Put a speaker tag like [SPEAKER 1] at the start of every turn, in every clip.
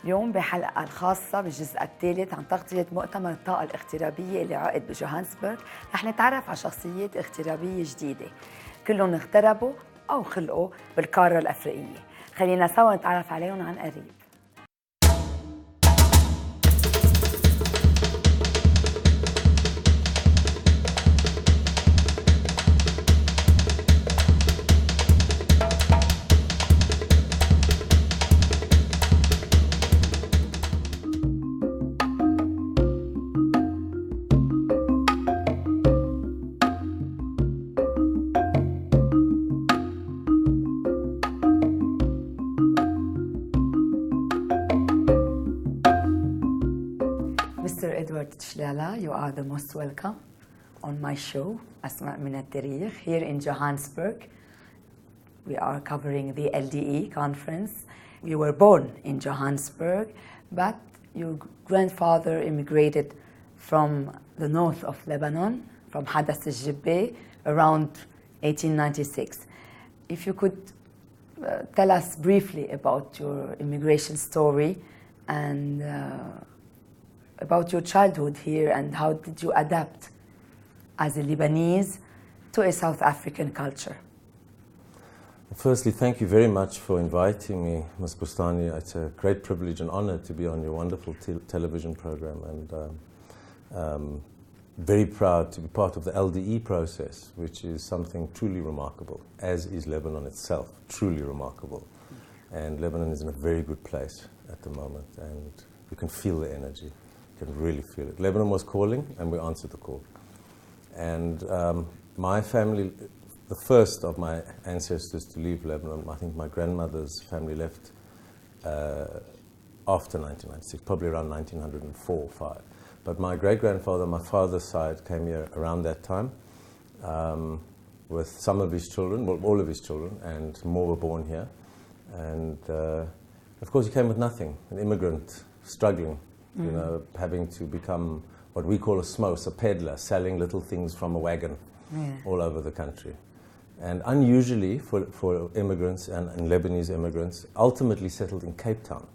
[SPEAKER 1] اليوم بحلقة الخاصة بالجزء الثالث عن تغطية مؤتمر الطاقة الاغترابية اللي عقد بجوهانسبرغ، رح نتعرف على شخصيات اغترابية جديدة كلهم اغتربوا أو خلقوا بالقارة الأفريقية. خلينا سوا نتعرف عليهم عن قريب. Mr. Edward Shlala, you are the most welcome on my show, Asmaa min Tarikh, here in Johannesburg. We are covering the LDE conference. You were born in Johannesburg, but your grandfather immigrated from the north of Lebanon, from Hadath al-Jibbe, around 1896. If you could tell us briefly about your immigration story and about your childhood here and how did you adapt as a Lebanese to a South African culture?
[SPEAKER 2] Firstly, thank you very much for inviting me, Ms. Bustani. It's a great privilege and honor to be on your wonderful television program, and very proud to be part of the LDE process, which is something truly remarkable, as is Lebanon itself, truly remarkable. And Lebanon is in a very good place at the moment, and you can feel the energy. Can really feel it. Lebanon was calling, and we answered the call. And my family, the first of my ancestors to leave Lebanon, I think my grandmother's family left after 1996, probably around 1904 or 5. But my great-grandfather, my father's side, came here around that time with some of his children, well, all of his children, and more were born here. And of course, he came with nothing, an immigrant, struggling. You know, having to become what we call a smos, a peddler, selling little things from a wagon all over the country. And unusually for immigrants and Lebanese immigrants, ultimately settled in Cape Town.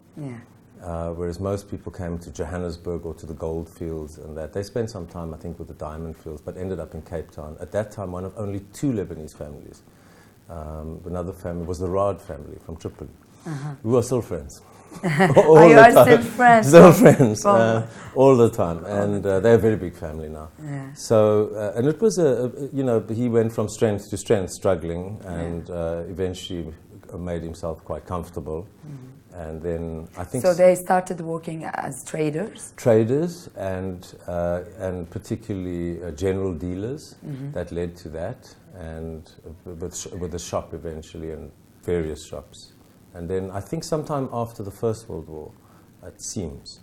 [SPEAKER 2] Whereas most people came to Johannesburg or to the gold fields and that. They spent some time, I think, with the diamond fields, but ended up in Cape Town. At that time, one of only 2 Lebanese families. Another family was the Rad family from Tripoli. We were still friends.
[SPEAKER 1] All you are still friends?
[SPEAKER 2] Still friends, all the time. And they're a very big family now. So, and it was you know, he went from strength to strength, struggling, and eventually made himself quite comfortable. And then I think...
[SPEAKER 1] So they started working as traders?
[SPEAKER 2] Traders, and particularly general dealers. That led to that, and with a shop eventually, and various shops. And then I think sometime after the First World War, it seems,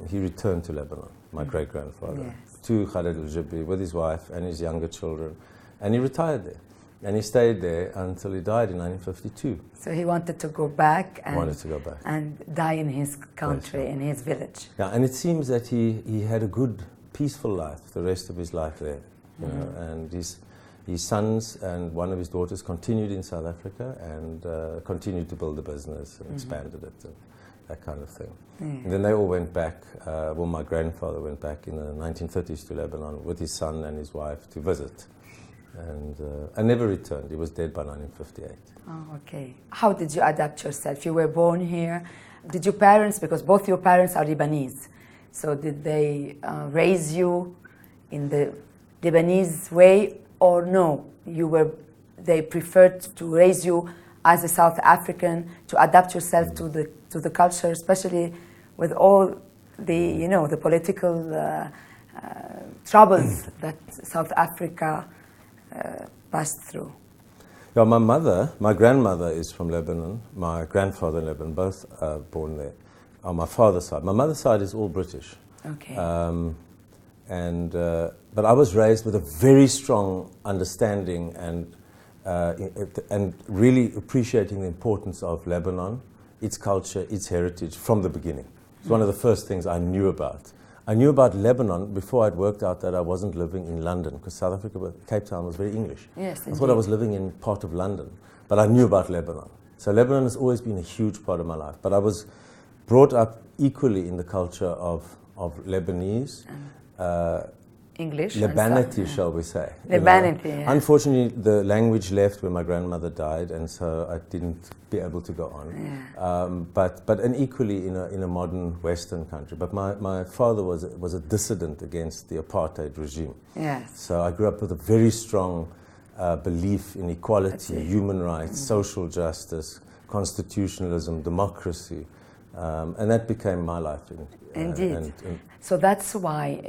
[SPEAKER 2] he returned to Lebanon, my great-grandfather, to Hadath al-Jibbe with his wife and his younger children. And he retired there. And he stayed there until he died in 1952.
[SPEAKER 1] So he wanted to go back and die in his country, in his village.
[SPEAKER 2] Yeah, and it seems that he had a good, peaceful life, the rest of his life there. You know, and his sons and one of his daughters continued in South Africa and continued to build the business and expanded it and that kind of thing. And then they all went back, well, my grandfather went back in the 1930s to Lebanon with his son and his wife to visit. And never returned. He was dead by 1958.
[SPEAKER 1] Oh, okay. How did you adapt yourself? You were born here. Did your parents, because both your parents are Lebanese, so did they raise you in the Lebanese way? Or no, they preferred to raise you as a South African, to adapt yourself to the culture, especially with all the, you know, the political troubles that South Africa passed through.
[SPEAKER 2] Yeah, my grandmother is from Lebanon, my grandfather in Lebanon, both born there, on my father's side. My mother's side is all British.
[SPEAKER 1] Okay.
[SPEAKER 2] But I was raised with a very strong understanding and really appreciating the importance of Lebanon, its culture, its heritage from the beginning. It's one of the first things I knew about. I knew about Lebanon before I'd worked out that I wasn't living in London, because South Africa, Cape Town was very English.
[SPEAKER 1] Yes,
[SPEAKER 2] I thought I was living in part of London, but I knew about Lebanon. So Lebanon has always been a huge part of my life. But I was brought up equally in the culture of Lebanese.
[SPEAKER 1] English.
[SPEAKER 2] Lebanity, shall we say.
[SPEAKER 1] Lebanity, yeah.
[SPEAKER 2] Unfortunately, the language left when my grandmother died, and so I didn't be able to go on.
[SPEAKER 1] Yeah.
[SPEAKER 2] And equally in a modern Western country. But my father was a dissident against the apartheid regime.
[SPEAKER 1] Yes.
[SPEAKER 2] So I grew up with a very strong belief in equality, human rights, social justice, constitutionalism, democracy. And that became my life.
[SPEAKER 1] Indeed. So that's why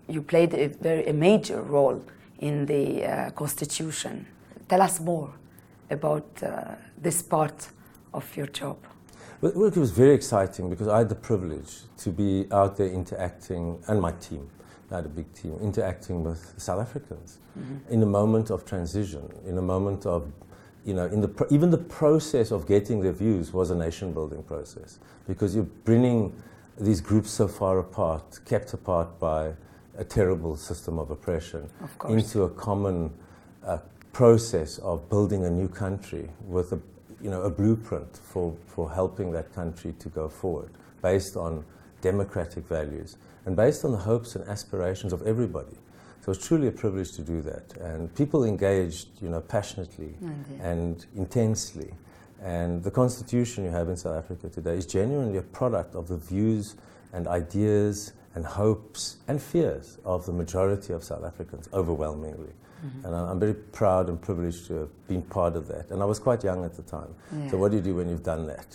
[SPEAKER 1] you played a major role in the Constitution. Tell us more about this part of your job.
[SPEAKER 2] Well, it was very exciting because I had the privilege to be out there interacting, and my team, I had a big team, interacting with South Africans in a moment of transition, in a moment of, even the process of getting their views was a nation-building process, because you're bringing these groups so far apart, kept apart by a terrible system of oppression, into a common process of building a new country with a blueprint for helping that country to go forward, based on democratic values and based on the hopes and aspirations of everybody. So it's truly a privilege to do that, and people engaged, passionately and intensely. And the constitution you have in South Africa today is genuinely a product of the views and ideas and hopes and fears of the majority of South Africans, overwhelmingly. And I'm very proud and privileged to have been part of that. And I was quite young at the time. Yeah. So what do you do when you've done that?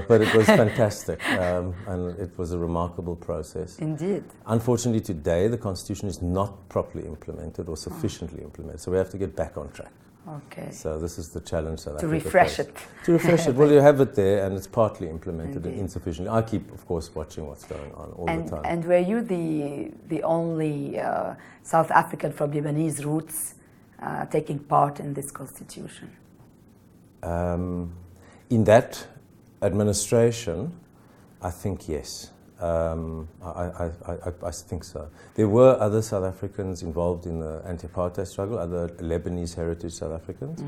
[SPEAKER 2] But it was fantastic, and it was a remarkable process.
[SPEAKER 1] Indeed.
[SPEAKER 2] Unfortunately, today the Constitution is not properly implemented or sufficiently implemented. So we have to get back on track.
[SPEAKER 1] Okay.
[SPEAKER 2] So this is the challenge South Africa
[SPEAKER 1] to refresh
[SPEAKER 2] faces.
[SPEAKER 1] it.
[SPEAKER 2] To refresh it. Well, you have it there, and it's partly implemented and insufficiently. I keep, of course, watching what's going on all the time.
[SPEAKER 1] And were you the only South African from Lebanese roots taking part in this constitution?
[SPEAKER 2] In that administration, I think yes. I think so. There were other South Africans involved in the anti-apartheid struggle, other Lebanese heritage South Africans.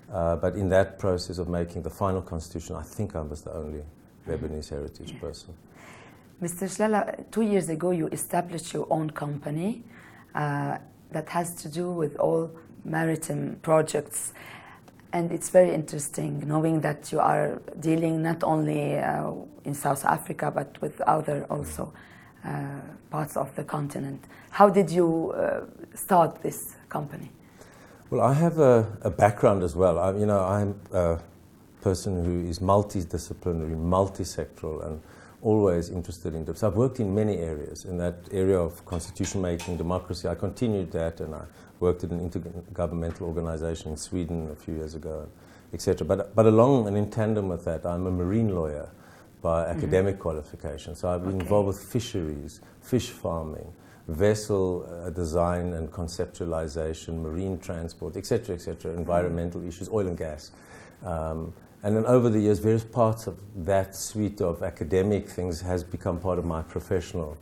[SPEAKER 2] But in that process of making the final constitution, I think I was the only Lebanese heritage person.
[SPEAKER 1] Mr. Shlala, 2 years ago you established your own company that has to do with all maritime projects. And it's very interesting knowing that you are dealing not only in South Africa, but with other also parts of the continent. How did you start this company?
[SPEAKER 2] Well, I have a background as well. I'm a person who is multidisciplinary, multisectoral, and always interested in. So I've worked in many areas. In that area of constitution making, democracy, I continued that, and I worked at an intergovernmental organization in Sweden a few years ago, etc. But along and in tandem with that, I'm a marine lawyer by academic qualification. So I've been involved with fisheries, fish farming, vessel design and conceptualization, marine transport, etc., environmental issues, oil and gas. And then over the years, various parts of that suite of academic things has become part of my professional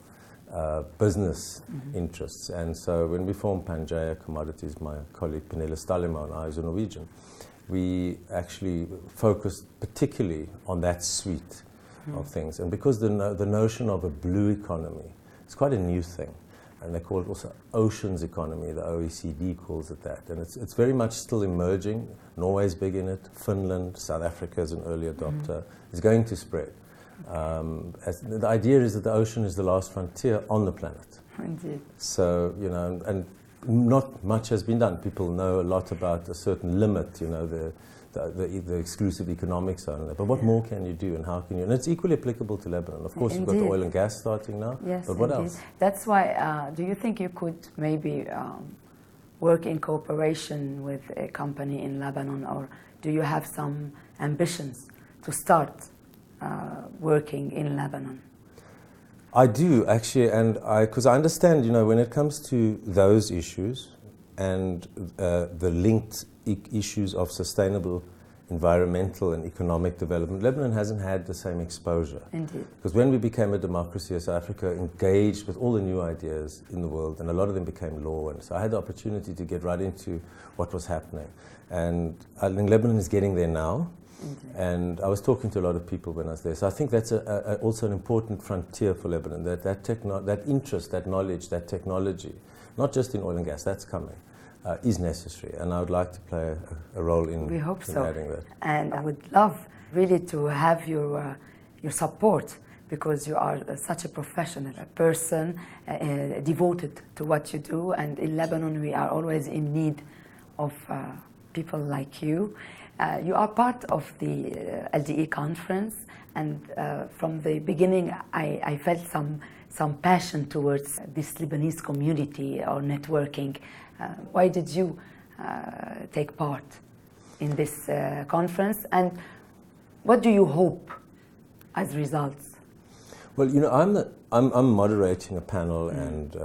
[SPEAKER 2] business interests. And so when we formed Pangaea Commodities, my colleague Pernille Stallema and I, as a Norwegian, we actually focused particularly on that suite of things. And because the notion of a blue economy is quite a new thing, and they call it also oceans economy, the OECD calls it that. And it's very much still emerging. Norway's big in it, Finland, South Africa is an early adopter. It's going to spread. The idea is that the ocean is the last frontier on the planet.
[SPEAKER 1] Indeed.
[SPEAKER 2] So, and not much has been done. People know a lot about a certain limit, the exclusive economic zone. But what more can you do, and how can you? And it's equally applicable to Lebanon. Of course,
[SPEAKER 1] Indeed.
[SPEAKER 2] You've got the oil and gas starting now.
[SPEAKER 1] Yes,
[SPEAKER 2] but what
[SPEAKER 1] indeed.
[SPEAKER 2] else?
[SPEAKER 1] That's why, do you think you could maybe work in cooperation with a company in Lebanon, or do you have some ambitions to start working in Lebanon?
[SPEAKER 2] I do, actually, and because I understand, when it comes to those issues and the linked issues of sustainable environmental and economic development, Lebanon hasn't had the same exposure.
[SPEAKER 1] Indeed.
[SPEAKER 2] Because when we became a democracy, South Africa engaged with all the new ideas in the world, and a lot of them became law. And so I had the opportunity to get right into what was happening. And I think Lebanon is getting there now.
[SPEAKER 1] Indeed.
[SPEAKER 2] And I was talking to a lot of people when I was there. So I think that's also an important frontier for Lebanon, that interest, that knowledge, that technology, not just in oil and gas, that's coming, is necessary. And I would like to play a role in, adding that.
[SPEAKER 1] And I would love really to have your support, because you are such a professional, a person devoted to what you do. And in Lebanon, we are always in need of people like you. You are part of the LDE conference, and from the beginning I felt some passion towards this Lebanese community or networking. Why did you take part in this conference, and what do you hope as results?
[SPEAKER 2] Well, you know, I'm moderating a panel and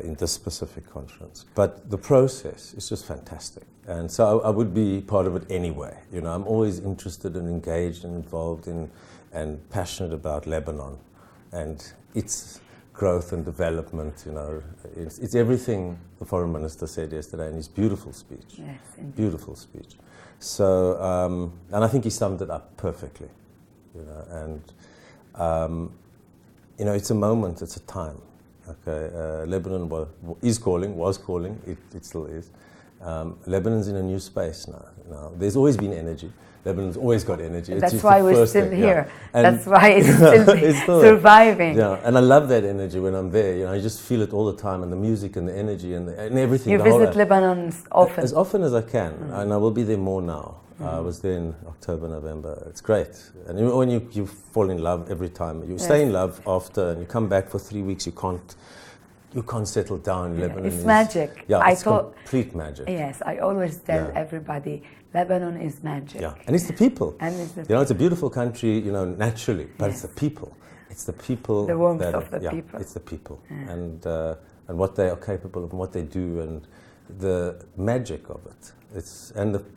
[SPEAKER 2] in this specific conference, but the process is just fantastic. And so I would be part of it anyway. You know, I'm always interested and engaged and involved in and passionate about Lebanon and its growth and development. You know, it's everything the foreign minister said yesterday in his beautiful speech.
[SPEAKER 1] Yes, indeed.
[SPEAKER 2] Beautiful speech. So, and I think he summed it up perfectly. You know, and you know, it's a moment, it's a time. Okay, Lebanon was calling, it still is. Lebanon's in a new space now. There's always been energy. Lebanon's always got energy.
[SPEAKER 1] That's why we're still here.
[SPEAKER 2] Yeah.
[SPEAKER 1] That's why it's still surviving.
[SPEAKER 2] Yeah, and I love that energy when I'm there. You know, I just feel it all the time, and the music and the energy and everything.
[SPEAKER 1] You visit Lebanon often?
[SPEAKER 2] As often as I can, and I will be there more now. I was there in October, November. It's great. And when you fall in love every time, you stay in love after, and you come back for 3 weeks, you can't settle down in Lebanon.
[SPEAKER 1] It's magic.
[SPEAKER 2] Yeah, it's complete magic.
[SPEAKER 1] Yes, I always tell everybody, Lebanon is magic.
[SPEAKER 2] Yeah, and it's the people.
[SPEAKER 1] And it's the
[SPEAKER 2] you know, it's a beautiful country, you know, naturally, but it's the people. It's the people.
[SPEAKER 1] The warmth of the people.
[SPEAKER 2] It's the people, and what they are capable of, and what they do, and the magic of it.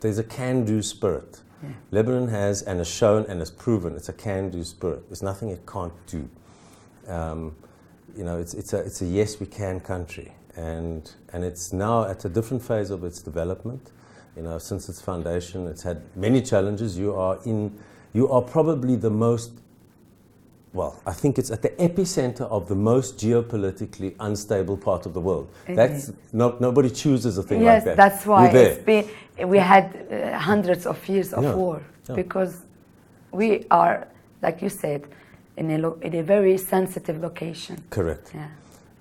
[SPEAKER 2] There's a can-do spirit. Yeah. Lebanon has and has shown and has proven it's a can-do spirit. There's nothing it can't do. You know, it's a yes we can country, and it's now at a different phase of its development. You know, since its foundation, it's had many challenges. You are probably the most, well, I think it's at the epicenter of the most geopolitically unstable part of the world. That's nobody chooses a thing like that.
[SPEAKER 1] Yes, that's why we had hundreds of years of war, because we are, like you said, in a very sensitive location.
[SPEAKER 2] Correct.
[SPEAKER 1] Yeah.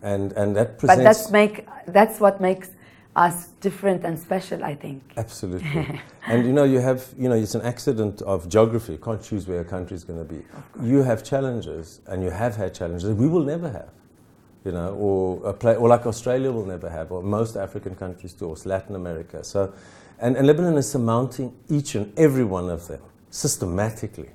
[SPEAKER 2] And that presents.
[SPEAKER 1] But that's what makes us different and special, I think.
[SPEAKER 2] Absolutely. And you know, it's an accident of geography. You can't choose where a country is going to be. You have challenges, and you have had challenges that we will never have. You know, or like Australia will never have, or most African countries do, or Latin America. So, and Lebanon is surmounting each and every one of them systematically.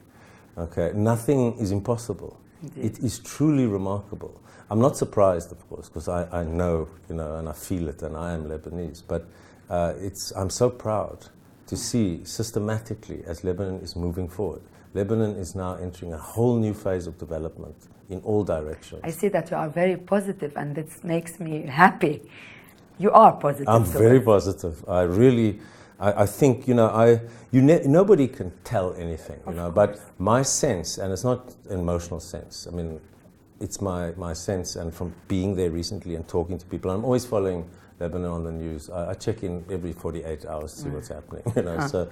[SPEAKER 2] Okay, nothing is impossible. Indeed. It is truly remarkable. I'm not surprised, of course, because I know, you know, and I feel it, and I am Lebanese. But I'm so proud to see systematically as Lebanon is moving forward. Lebanon is now entering a whole new phase of development in all directions.
[SPEAKER 1] I see that you are very positive, and this makes me happy. You are positive.
[SPEAKER 2] I'm very positive. I think, you know, nobody can tell anything, you know, but my sense, and it's not an emotional sense, I mean, it's my sense, and from being there recently and talking to people, I'm always following Lebanon on the news. I check in every 48 hours to see what's happening, you know. So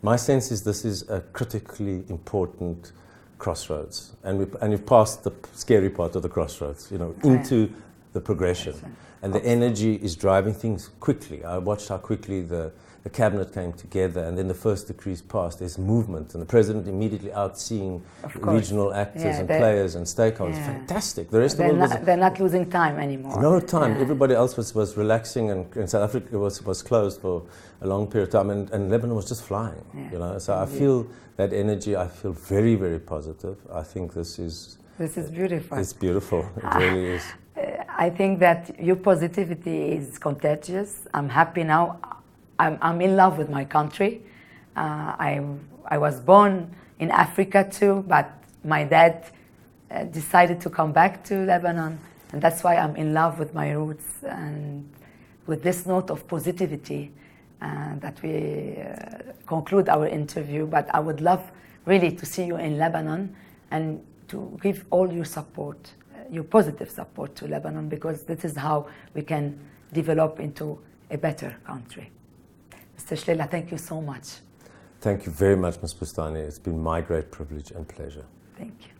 [SPEAKER 2] my sense is this is a critically important crossroads, and we've passed the scary part of the crossroads, you know, into the progression. And the energy is driving things quickly. I watched how quickly the cabinet came together, and then the first decrees passed. There's movement, and the president immediately out seeing regional actors and players and stakeholders. Yeah. Fantastic. The rest of the world
[SPEAKER 1] they're not losing time anymore.
[SPEAKER 2] No time. Yeah. Everybody else was relaxing, and South Africa was closed for a long period of time, and Lebanon was just flying. Yeah. You know, so I feel that energy. I feel very, very positive. I think this is
[SPEAKER 1] beautiful.
[SPEAKER 2] It's beautiful. It really is.
[SPEAKER 1] I think that your positivity is contagious. I'm happy now. I'm in love with my country. I was born in Africa too, but my dad decided to come back to Lebanon, and that's why I'm in love with my roots and with this note of positivity that we conclude our interview. But I would love really to see you in Lebanon and to give all your support, your positive support to Lebanon, because this is how we can develop into a better country. Mr. Shleila, thank you so much.
[SPEAKER 2] Thank you very much, Ms. Bustani. It's been my great privilege and pleasure.
[SPEAKER 1] Thank you.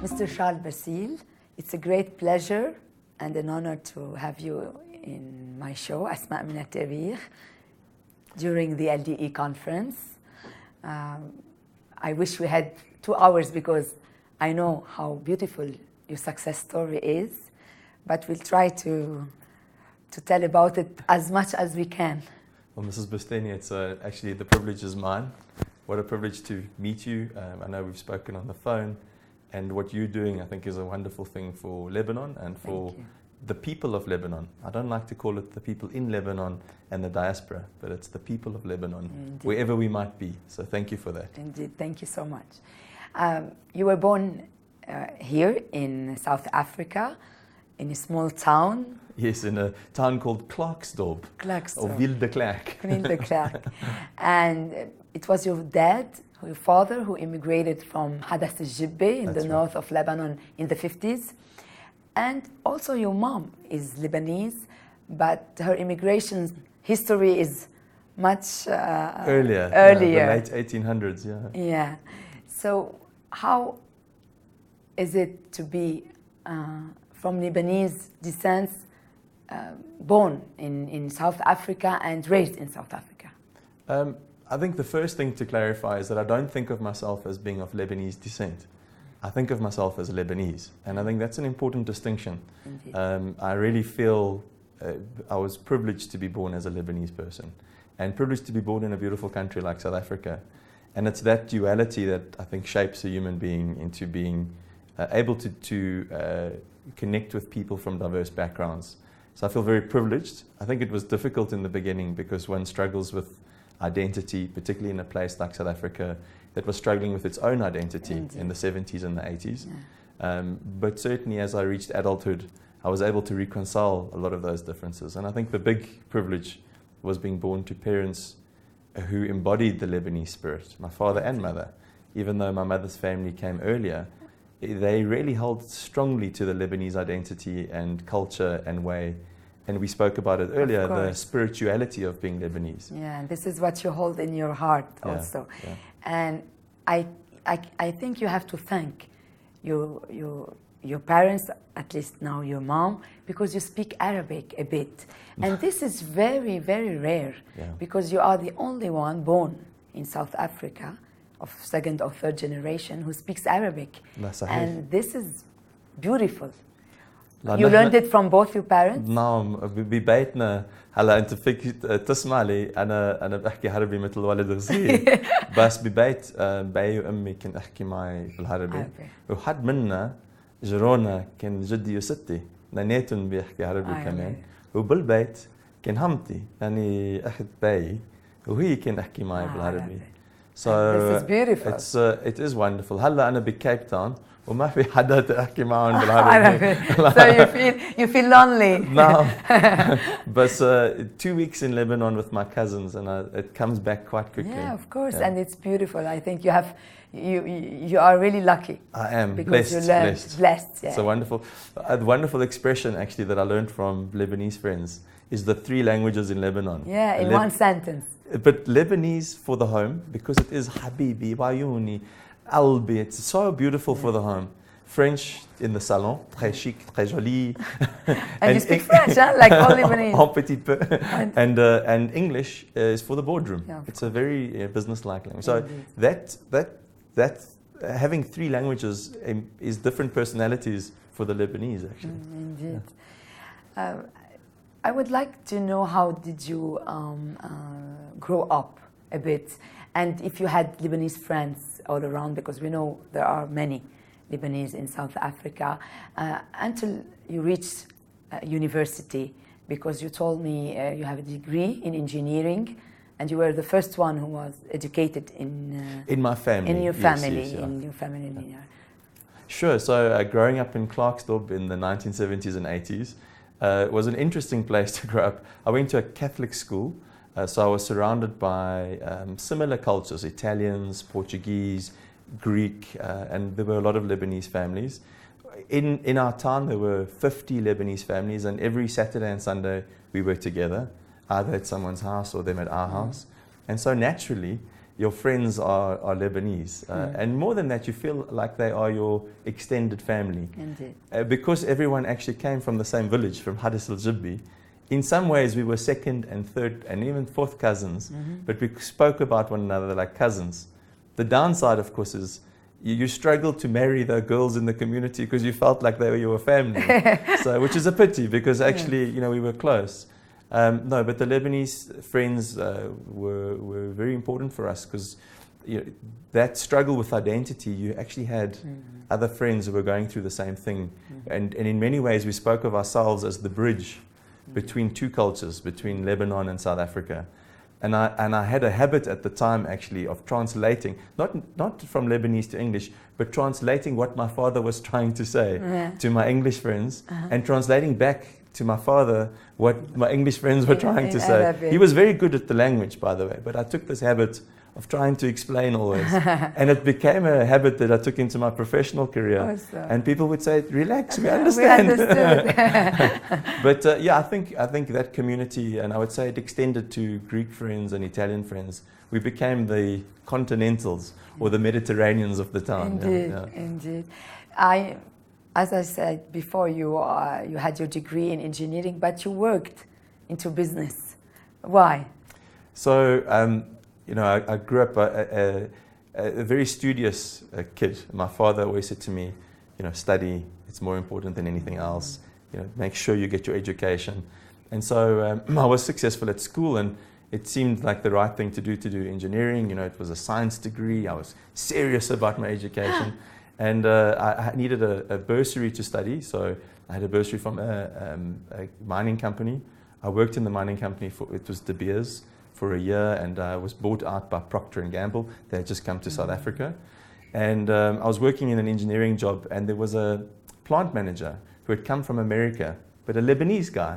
[SPEAKER 1] Mr. Charles Basile, it's a great pleasure and an honor to have you in my show, Asmaa min Tarikh, during the LDE conference. I wish we had 2 hours because I know how beautiful your success story is, but we'll try to tell about it as much as we can.
[SPEAKER 3] Well, Mrs. Bustani, it's actually the privilege is mine. What a privilege to meet you. I know we've spoken on the phone, and what you're doing, I think, is a wonderful thing for Lebanon and for the people of Lebanon. I don't like to call it the people in Lebanon and the diaspora, but it's the people of Lebanon, indeed, wherever we might be. So thank you for that.
[SPEAKER 1] Indeed, thank you so much. You were born here in South Africa, in a small town.
[SPEAKER 3] Yes, in a town called Klerksdorp.
[SPEAKER 1] Klerksdorp.
[SPEAKER 3] Or Wilde-Klerk.
[SPEAKER 1] Wilde-Klerk. And it was your dad, your father, who immigrated from Hadath al-Jibbe in the north of Lebanon in the 50s. And also your mom is Lebanese, but her immigration history is much
[SPEAKER 3] earlier.
[SPEAKER 1] Yeah,
[SPEAKER 3] the late 1800s, yeah.
[SPEAKER 1] Yeah. So how is it to be from Lebanese descent, born in South Africa and raised in South Africa?
[SPEAKER 3] I think the first thing to clarify is that I don't think of myself as being of Lebanese descent. I think of myself as Lebanese, and I think that's an important distinction. I really feel I was privileged to be born as a Lebanese person, and privileged to be born in a beautiful country like South Africa. And it's that duality that I think shapes a human being into being able to connect with people from diverse backgrounds. So I feel very privileged. I think it was difficult in the beginning because one struggles with identity, particularly in a place like South Africa that was struggling with its own identity in the 70s and the 80s. Yeah. But certainly as I reached adulthood, I was able to reconcile a lot of those differences. And I think the big privilege was being born to parents who embodied the Lebanese spirit, my father and mother. Even though my mother's family came earlier, they really held strongly to the Lebanese identity and culture and way. And we spoke about it earlier, the spirituality of being Lebanese.
[SPEAKER 1] Yeah, and this is what you hold in your heart also. Yeah. And I think you have to thank your parents, at least now your mom, because you speak Arabic a bit. And this is very, very rare, because you are the only one born in South Africa of second or third generation who speaks Arabic. And this is beautiful. You learned it from both your parents?
[SPEAKER 3] نعم ببيتنا هلا انت فيك تسمع لي انا بحكي عربي مثل ولد صغير بس ببيت باي وامي كان احكي معي بالعربي وحد منا جرونا كان جدي وستي اثنيناتهم بيحكي عربي كمان وبالبيت كان همتي يعني اخت باي وهي كان احكي معي بالعربي. So
[SPEAKER 1] this is beautiful.
[SPEAKER 3] It is wonderful. هلا انا بكيب تاون وما في حدا احكي معهم بالعربي.
[SPEAKER 1] So you feel lonely.
[SPEAKER 3] No. But 2 weeks in Lebanon with my cousins, and it comes back quite quickly.
[SPEAKER 1] Yeah, of course, and it's beautiful. I think you are really lucky.
[SPEAKER 3] I am
[SPEAKER 1] because
[SPEAKER 3] blessed.
[SPEAKER 1] You learned, blessed. Yeah.
[SPEAKER 3] It's a wonderful expression actually that I learned from Lebanese friends is the 3 languages in Lebanon.
[SPEAKER 1] Yeah, in one sentence.
[SPEAKER 3] But Lebanese for the home, because it is Habibi, Bayuni, Albi, it's so beautiful for the home. French in the salon, très chic, très joli.
[SPEAKER 1] And you speak French, huh? Like all Lebanese.
[SPEAKER 3] Un petit peu. And English is for the boardroom.
[SPEAKER 1] Yeah,
[SPEAKER 3] it's a very business-like language. So that having 3 languages is different personalities for the Lebanese, actually.
[SPEAKER 1] Indeed.
[SPEAKER 3] Yeah.
[SPEAKER 1] I would like to know, how did you grow up a bit, and if you had Lebanese friends all around, because we know there are many Lebanese in South Africa, until you reached university, because you told me you have a degree in engineering, and you were the first one who was educated in
[SPEAKER 3] my family.
[SPEAKER 1] In your family,
[SPEAKER 3] yes, yeah.
[SPEAKER 1] in your family. Yeah.
[SPEAKER 3] Sure. So growing up in Klerksdorp in the 1970s and 80s was an interesting place to grow up. I went to a Catholic school, so I was surrounded by similar cultures: Italians, Portuguese, Greek, and there were a lot of Lebanese families. In our town, there were 50 Lebanese families, and every Saturday and Sunday we were together, either at someone's house or them at our house. And so naturally, your friends are Lebanese. And more than that, you feel like they are your extended family.
[SPEAKER 1] Indeed.
[SPEAKER 3] Because everyone actually came from the same village, from Hadis al-Jibbi. In some ways, we were second and third and even fourth cousins, but we spoke about one another like cousins. The downside, of course, is you struggled to marry the girls in the community because you felt like they were your family. So, which is a pity, because actually, you know, we were close. No, but the Lebanese friends were very important for us, because that struggle with identity, you actually had other friends who were going through the same thing. And in many ways, we spoke of ourselves as the bridge between two cultures, between Lebanon and South Africa. And I had a habit at the time, actually, of translating, not from Lebanese to English, but translating what my father was trying to say to my English friends, and translating back to my father what my English friends were trying to say.
[SPEAKER 1] Arabic.
[SPEAKER 3] He was very good at the language, by the way, but I took this habit of trying to explain always. And it became a habit that I took into my professional career.
[SPEAKER 1] Awesome.
[SPEAKER 3] And people would say, relax, we understand.
[SPEAKER 1] We understood.
[SPEAKER 3] But yeah, I think that community, and I would say it extended to Greek friends and Italian friends. We became the continentals, or the Mediterraneans of the town.
[SPEAKER 1] Indeed, indeed. As I said before, you had your degree in engineering, but you worked into business. Why?
[SPEAKER 3] So, I grew up a very studious kid. My father always said to me, study, it's more important than anything else. Make sure you get your education. And so I was successful at school, and it seemed like the right thing to do engineering. It was a science degree. I was serious about my education. And I needed a bursary to study, so I had a bursary from a mining company. I worked in the mining company it was De Beers, for a year, and I was bought out by Procter & Gamble. They had just come to South Africa. And I was working in an engineering job, and there was a plant manager who had come from America, but a Lebanese guy,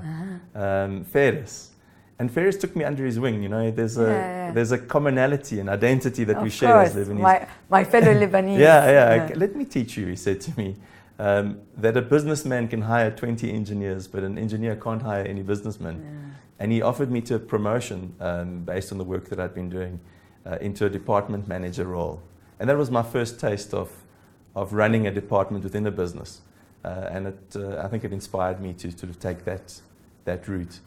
[SPEAKER 3] Ferris. And Ferris took me under his wing. There's a commonality and identity that we share as Lebanese.
[SPEAKER 1] My fellow Lebanese.
[SPEAKER 3] Yeah. Let me teach you, he said to me, that a businessman can hire 20 engineers, but an engineer can't hire any businessman. Yeah. And he offered me to a promotion based on the work that I'd been doing into a department manager role. And that was my first taste of running a department within a business. And I think it inspired me to sort of take that route.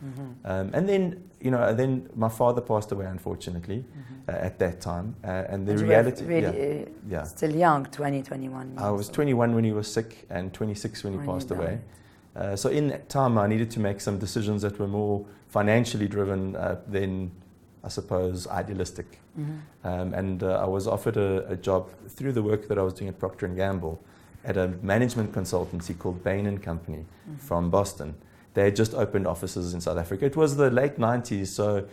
[SPEAKER 3] And then my father passed away, unfortunately, at that time. And the reality...
[SPEAKER 1] Really, still young, 21.
[SPEAKER 3] I was 21 when he was sick, and 26 when he passed away. So in that time, I needed to make some decisions that were more financially driven than, I suppose, idealistic. And I was offered a job through the work that I was doing at Procter & Gamble at a management consultancy called Bain & Company from Boston. They had just opened offices in South Africa. It was the late 90s, so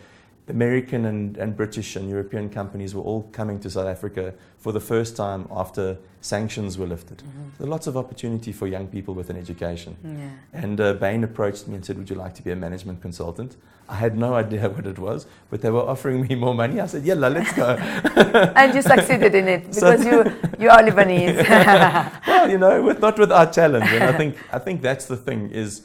[SPEAKER 3] American and British and European companies were all coming to South Africa for the first time after sanctions were lifted. There were lots of opportunity for young people with an education. And Bain approached me and said, would you like to be a management consultant? I had no idea what it was, but they were offering me more money. I said, yalla, let's go.
[SPEAKER 1] And you succeeded in it, because you are Lebanese.
[SPEAKER 3] Well, not without challenge. And I think that's the thing, is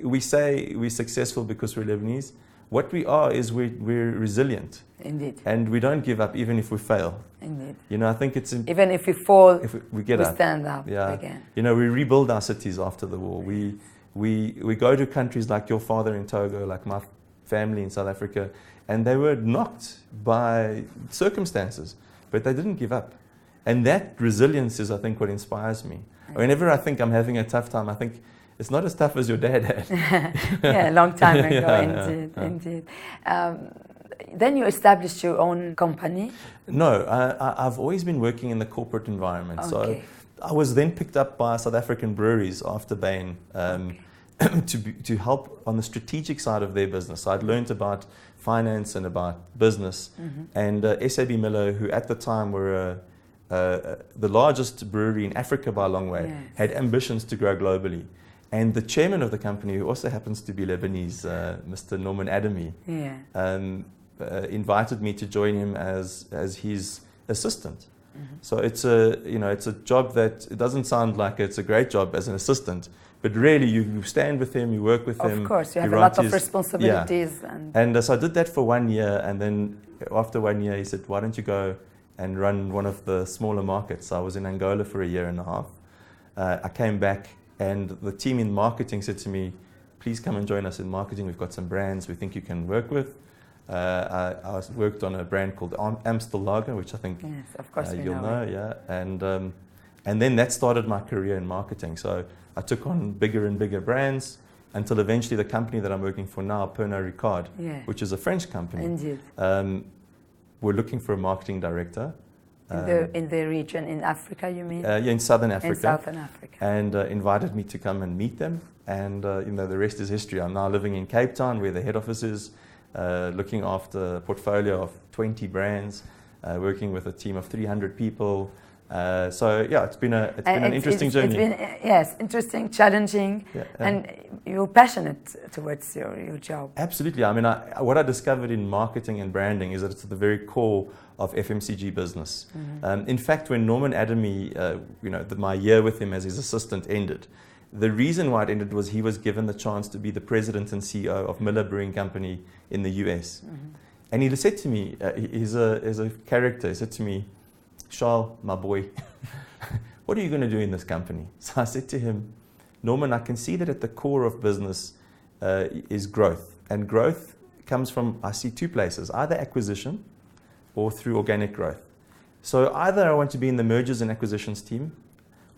[SPEAKER 3] we say we're successful because we're Lebanese. What we are is we're resilient.
[SPEAKER 1] Indeed.
[SPEAKER 3] And we don't give up even if we fail.
[SPEAKER 1] Indeed.
[SPEAKER 3] I think it's...
[SPEAKER 1] Even if we fall,
[SPEAKER 3] if we get up.
[SPEAKER 1] Stand up again.
[SPEAKER 3] We rebuild our cities after the war. We go to countries like your father in Togo, like my family in South Africa, and they were knocked by circumstances, but they didn't give up. And that resilience is, I think, what inspires me. Whenever I think I'm having a tough time, I think it's not as tough as your dad had.
[SPEAKER 1] Yeah, a long time ago, indeed. Then you established your own company?
[SPEAKER 3] No, I've always been working in the corporate environment.
[SPEAKER 1] Okay.
[SPEAKER 3] So I was then picked up by South African breweries after Bain to help on the strategic side of their business. So I'd learned about finance and about business. And SAB Miller, who at the time were the largest brewery in Africa by a long way, had ambitions to grow globally. And the chairman of the company, who also happens to be Lebanese, Mr. Norman Adamy, invited me to join him as his assistant. So it's a job that it doesn't sound like it's a great job as an assistant, but really you stand with him, you work with him.
[SPEAKER 1] Of course, you have a lot of responsibilities.
[SPEAKER 3] Yeah. And so I did that for 1 year, and then after 1 year he said, why don't you go and run one of the smaller markets? I was in Angola for 1.5 years. I came back, and the team in marketing said to me, please come and join us in marketing. We've got some brands we think you can work with. I worked on a brand called Amstel Lager, which I think you'll know. And then that started my career in marketing. So I took on bigger and bigger brands until eventually the company that I'm working for now, Pernod Ricard, which is a French company.
[SPEAKER 1] Indeed.
[SPEAKER 3] We're looking for a marketing director.
[SPEAKER 1] In the region, in Africa, you mean?
[SPEAKER 3] Yeah, in Southern Africa.
[SPEAKER 1] In Southern Africa.
[SPEAKER 3] And invited me to come and meet them. And the rest is history. I'm now living in Cape Town, where the head office is, looking after a portfolio of 20 brands, working with a team of 300 people. It's been an interesting journey.
[SPEAKER 1] It's been, interesting, challenging, and you're passionate towards your job.
[SPEAKER 3] Absolutely. I mean, what I discovered in marketing and branding is that it's at the very core of FMCG business. In fact, when Norman Adamy, my year with him as his assistant ended, the reason why it ended was he was given the chance to be the president and CEO of Miller Brewing Company in the US. And he said to me, he's a character, he said to me, Charles, my boy, what are you going to do in this company? So I said to him, Norman, I can see that at the core of business is growth. And growth comes from, I see two places, either acquisition or through organic growth. So either I want to be in the mergers and acquisitions team,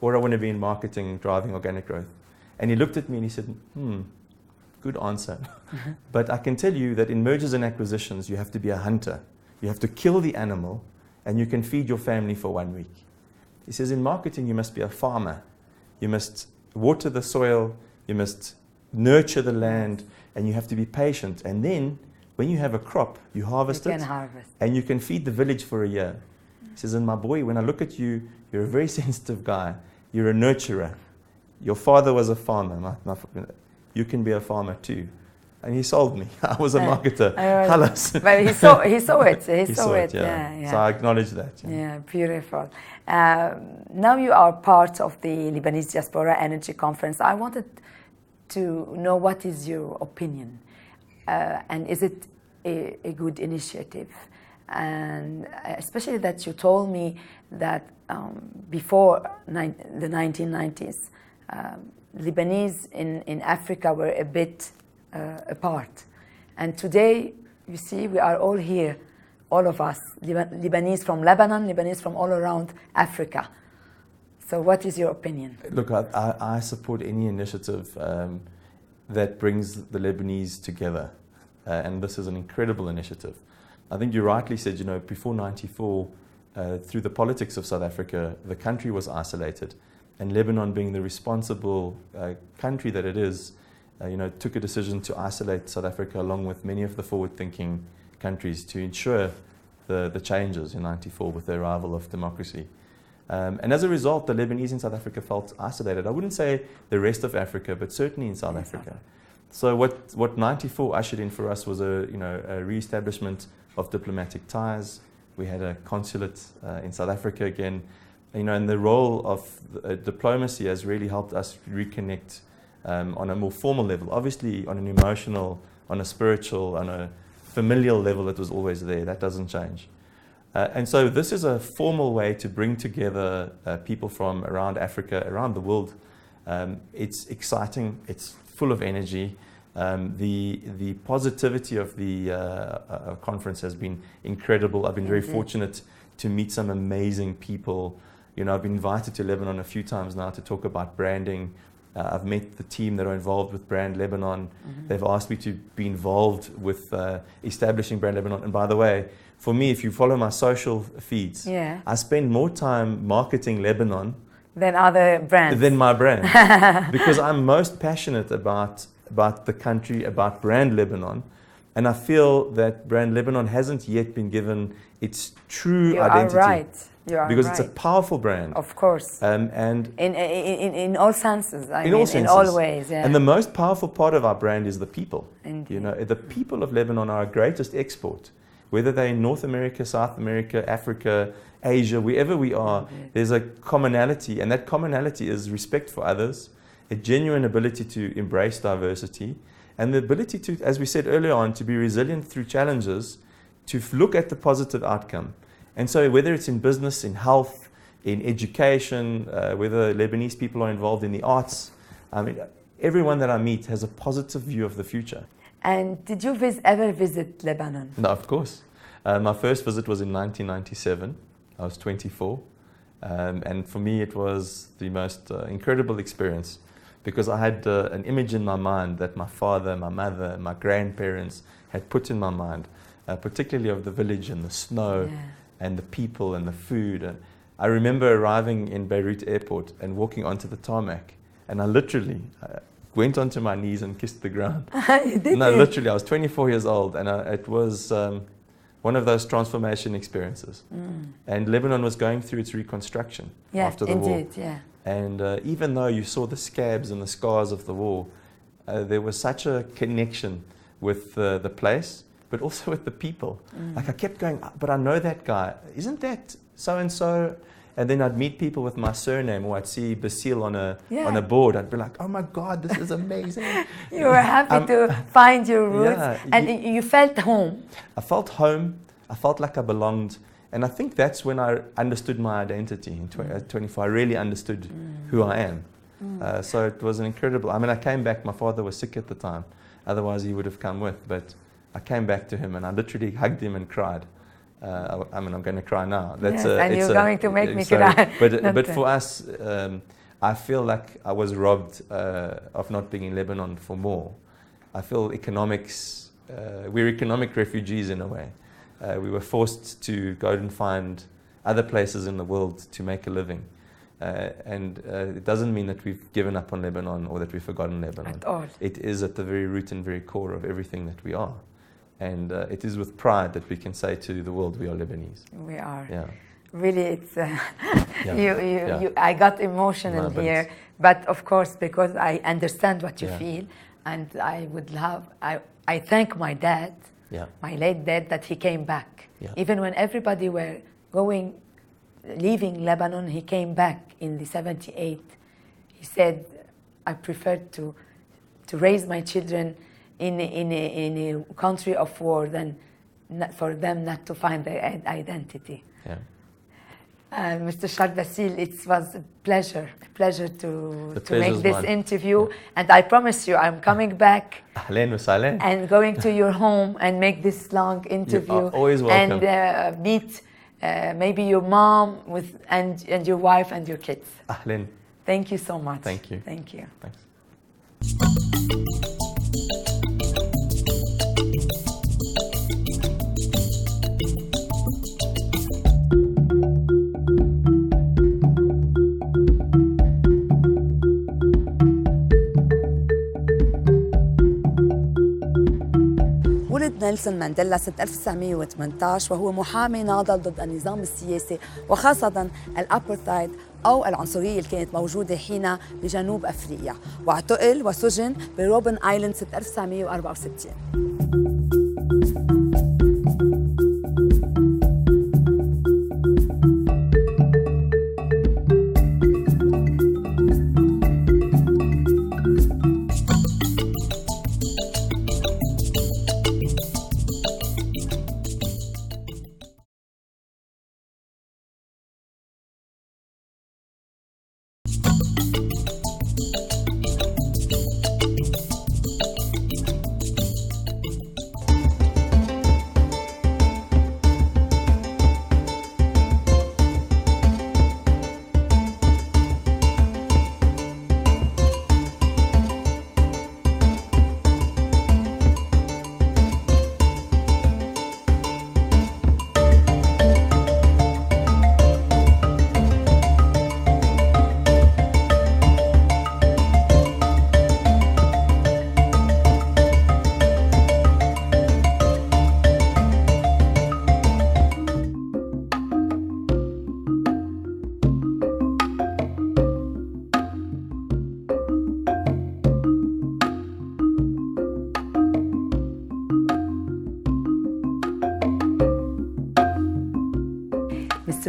[SPEAKER 3] or I want to be in marketing driving organic growth. And he looked at me and he said, good answer. But I can tell you that in mergers and acquisitions, you have to be a hunter. You have to kill the animal, and you can feed your family for 1 week. He says, in marketing, you must be a farmer. You must water the soil, you must nurture the land, and you have to be patient. And then, when you have a crop, you harvest it, and you can feed the village for 1 year. He says, and my boy, when I look at you, you're a very sensitive guy. You're a nurturer. Your father was a farmer. You can be a farmer too. And he sold me. I was a marketer.
[SPEAKER 1] But he saw it. He saw it.
[SPEAKER 3] Yeah. So I acknowledge that.
[SPEAKER 1] Yeah, beautiful. Now you are part of the Lebanese Diaspora Energy Conference. I wanted to know what is your opinion, and is it a good initiative? And especially that you told me that before the 1990s, Lebanese in Africa were a bit apart. And today, you see, we are all here, all of us, Lebanese from Lebanon, Lebanese from all around Africa. So what is your opinion?
[SPEAKER 3] Look, I support any initiative that brings the Lebanese together. And this is an incredible initiative. I think you rightly said, before 94, through the politics of South Africa, the country was isolated. And Lebanon, being the responsible country that it is, took a decision to isolate South Africa along with many of the forward-thinking countries to ensure the changes in 94 with the arrival of democracy. And as a result, the Lebanese in South Africa felt isolated. I wouldn't say the rest of Africa, but certainly in South Africa. So what 94 ushered in for us was a re-establishment of diplomatic ties. We had a consulate in South Africa again. And the role of diplomacy has really helped us reconnect on a more formal level. Obviously, on an emotional, on a spiritual, on a familial level, it was always there. That doesn't change. And so this is a formal way to bring together people from around Africa, around the world. It's exciting. It's full of energy. The positivity of the conference has been incredible. I've been very fortunate to meet some amazing people. I've been invited to Lebanon a few times now to talk about branding. I've met the team that are involved with Brand Lebanon. They've asked me to be involved with establishing Brand Lebanon. And by the way, for me, if you follow my social feeds, I spend more time marketing Lebanon
[SPEAKER 1] than other brands.
[SPEAKER 3] Than my brand. Because I'm most passionate about the country, about Brand Lebanon. And I feel that Brand Lebanon hasn't yet been given its true identity.
[SPEAKER 1] You are right. You are
[SPEAKER 3] because
[SPEAKER 1] right.
[SPEAKER 3] It's a powerful brand.
[SPEAKER 1] Of course.
[SPEAKER 3] And
[SPEAKER 1] in all senses.
[SPEAKER 3] In
[SPEAKER 1] all ways. Yeah.
[SPEAKER 3] And the most powerful part of our brand is the people.
[SPEAKER 1] Indeed.
[SPEAKER 3] You know, the people of Lebanon are our greatest export. Whether they're in North America, South America, Africa, Asia, wherever we are, there's a commonality, and that commonality is respect for others, a genuine ability to embrace diversity, and the ability to, as we said earlier on, to be resilient through challenges, to look at the positive outcome. And so whether it's in business, in health, in education, whether Lebanese people are involved in the arts, I mean, everyone that I meet has a positive view of the future.
[SPEAKER 1] And did you ever visit Lebanon?
[SPEAKER 3] No, of course. My first visit was in 1997. I was 24. And for me, it was the most incredible experience because I had an image in my mind that my father, my mother, my grandparents had put in my mind, particularly of the village and the snow and the people and the food. And I remember arriving in Beirut airport and walking onto the tarmac, and I literally went onto my knees and kissed the ground. Literally, I was 24 years old, and it was one of those transformation experiences. And Lebanon was going through its reconstruction after the war. And even though you saw the scabs and the scars of the war, there was such a connection with the place, but also with the people. Like I kept going, but I know that guy. Isn't that so-and-so? And then I'd meet people with my surname, or I'd see Basile on a board. I'd be like, oh my God, this is amazing.
[SPEAKER 1] You were happy to find your roots, and you felt home.
[SPEAKER 3] I felt home. I felt like I belonged. And I think that's when I understood my identity. At 24, I really understood who I am. So it was an incredible, I mean, I came back. My father was sick at the time. Otherwise, he would have come with. But I came back to him, and I literally hugged him and cried. I mean, I'm going to cry now.
[SPEAKER 1] And you're going to make me cry.
[SPEAKER 3] But for us, I feel like I was robbed of not being in Lebanon for more. I feel economics, we're economic refugees in a way. We were forced to go and find other places in the world to make a living. And it doesn't mean that we've given up on Lebanon or that we've forgotten Lebanon.
[SPEAKER 1] At all.
[SPEAKER 3] It is at the very root and very core of everything that we are. And it is with pride that we can say to the world, we are Lebanese.
[SPEAKER 1] We are.
[SPEAKER 3] Yeah.
[SPEAKER 1] Really, it's I got emotional here, but of course, because I understand what you feel, and I thank my dad, my late dad, that he came back. Even when everybody were leaving Lebanon, he came back in the 78. He said, I prefer to raise my children in a country of war than for them not to find their identity. Mr. Charles Basile, it was a pleasure to make this interview. And I promise you, I'm coming back and going to your home and make this long interview.
[SPEAKER 3] You are always welcome.
[SPEAKER 1] And meet maybe your mom and your wife and your kids.
[SPEAKER 3] Ahlan.
[SPEAKER 1] Thank you so much.
[SPEAKER 3] Thank you.
[SPEAKER 1] Thank you.
[SPEAKER 3] Thanks.
[SPEAKER 1] نيلسون مانديلا سنة 1918 وهو محامي ناضل ضد النظام السياسي وخاصة الأبارتايد أو العنصرية اللي كانت موجودة حينها بجنوب أفريقيا، واعتقل وسجن بروبن آيلاند سنة 1964.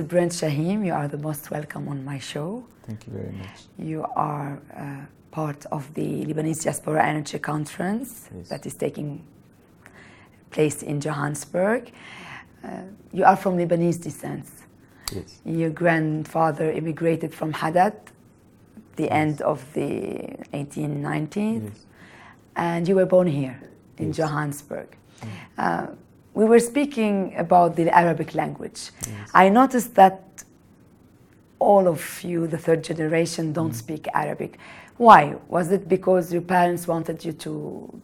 [SPEAKER 1] Mr. Brent Shahim, you are the most welcome on my show.
[SPEAKER 3] Thank you very much.
[SPEAKER 1] You are part of the Lebanese Diaspora Energy Conference that is taking place in Johannesburg. You are from Lebanese descent.
[SPEAKER 3] Yes.
[SPEAKER 1] Your grandfather immigrated from Hadad, the end of the 1890s, and you were born here in Johannesburg. We were speaking about the Arabic language. I noticed that all of you, the third generation, don't speak Arabic. Why? Was it because your parents wanted you to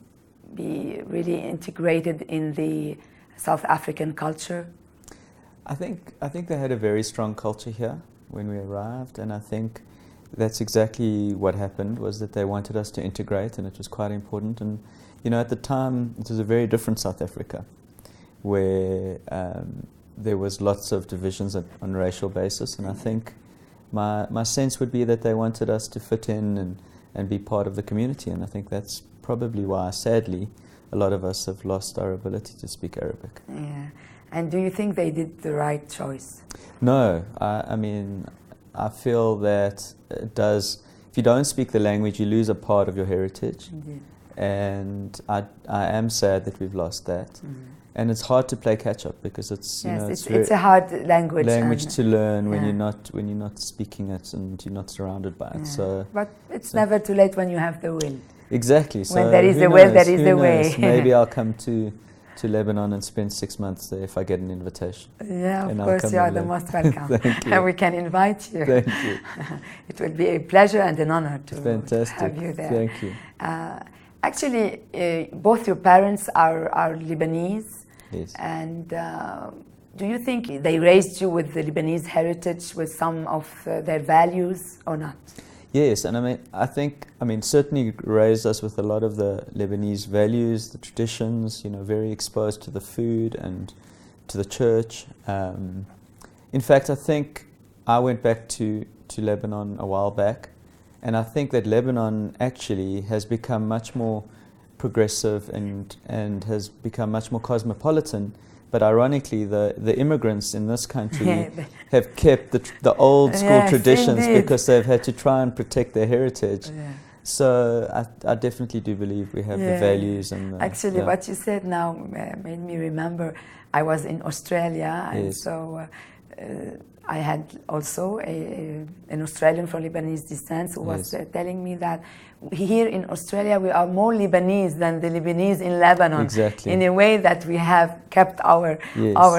[SPEAKER 1] be really integrated in the South African culture?
[SPEAKER 4] I think they had a very strong culture here when we arrived, and I think that's exactly what happened, was that they wanted us to integrate, and it was quite important. And you know, at the time, it was a very different South Africa, where there was lots of divisions on a racial basis, and I think my sense would be that they wanted us to fit in and be part of the community, and I think that's probably why, sadly, a lot of us have lost our ability to speak Arabic.
[SPEAKER 1] Yeah. And do you think they did the right choice?
[SPEAKER 4] No, I mean, I feel that it does. If you don't speak the language, you lose a part of your heritage.
[SPEAKER 1] Indeed.
[SPEAKER 4] And I am sad that we've lost that. And it's hard to play catch up, because it's
[SPEAKER 1] it's a hard language
[SPEAKER 4] to learn when you're not speaking it and you're not surrounded by it. So,
[SPEAKER 1] but it's never too late when you have the will.
[SPEAKER 4] Exactly. So
[SPEAKER 1] when there is a will, there is a way.
[SPEAKER 4] Maybe I'll come to Lebanon and spend 6 months there if I get an invitation.
[SPEAKER 1] Yeah, of course, you are the most welcome.
[SPEAKER 4] Thank you.
[SPEAKER 1] And we can invite you.
[SPEAKER 4] Thank you.
[SPEAKER 1] It will be a pleasure and an honor to
[SPEAKER 4] Fantastic.
[SPEAKER 1] have you there.
[SPEAKER 4] Thank you.
[SPEAKER 1] Actually, both your parents are Lebanese.
[SPEAKER 4] Yes.
[SPEAKER 1] And do you think they raised you with the Lebanese heritage, with some of their values, or not?
[SPEAKER 4] Yes, and I think certainly raised us with a lot of the Lebanese values, the traditions, very exposed to the food and to the church. In fact, I think I went back to Lebanon a while back, and I think that Lebanon actually has become much more progressive and has become much more cosmopolitan. But ironically, the immigrants in this country have kept the old school traditions, because they've had to try and protect their heritage. Yeah. So I definitely do believe we have the values. And
[SPEAKER 1] actually, what you said now made me remember I was in Australia, and so I had also an Australian from Lebanese descent who was telling me that here in Australia we are more Lebanese than the Lebanese in Lebanon.
[SPEAKER 4] Exactly.
[SPEAKER 1] In a way that we have kept our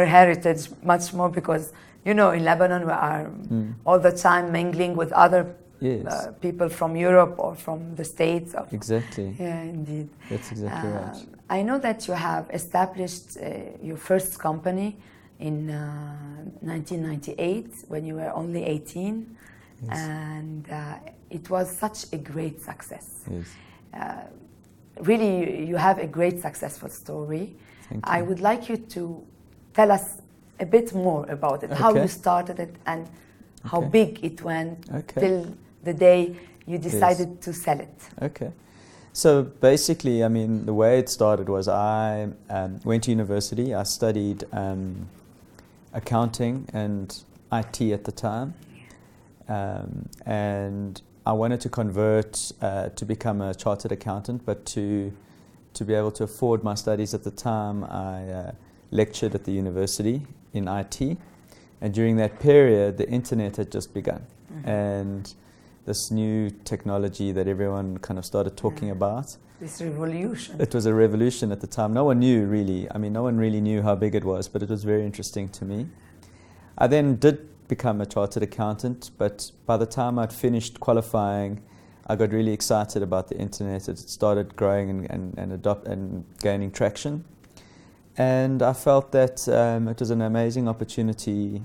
[SPEAKER 1] heritage much more, because in Lebanon we are all the time mingling with other people from Europe or from the States.
[SPEAKER 4] Exactly.
[SPEAKER 1] Yeah, indeed.
[SPEAKER 4] That's exactly right.
[SPEAKER 1] I know that you have established your first company in 1998 when you were only 18, and it was such a great success.
[SPEAKER 4] Yes.
[SPEAKER 1] Really, you have a great successful story.
[SPEAKER 4] Thank you.
[SPEAKER 1] I would like you to tell us a bit more about it, how you started it and how big it went till the day you decided to sell it.
[SPEAKER 4] Okay. So basically, the way it started was I went to university. I studied accounting and IT at the time, and I wanted to convert to become a chartered accountant, but to be able to afford my studies at the time, I lectured at the university in IT, and during that period the internet had just begun, and this new technology that everyone kind of started talking about.
[SPEAKER 1] This revolution.
[SPEAKER 4] It was a revolution at the time. No one knew really. No one really knew how big it was, but it was very interesting to me. I then did become a chartered accountant, but by the time I'd finished qualifying, I got really excited about the internet. It started growing and gaining traction. And I felt that it was an amazing opportunity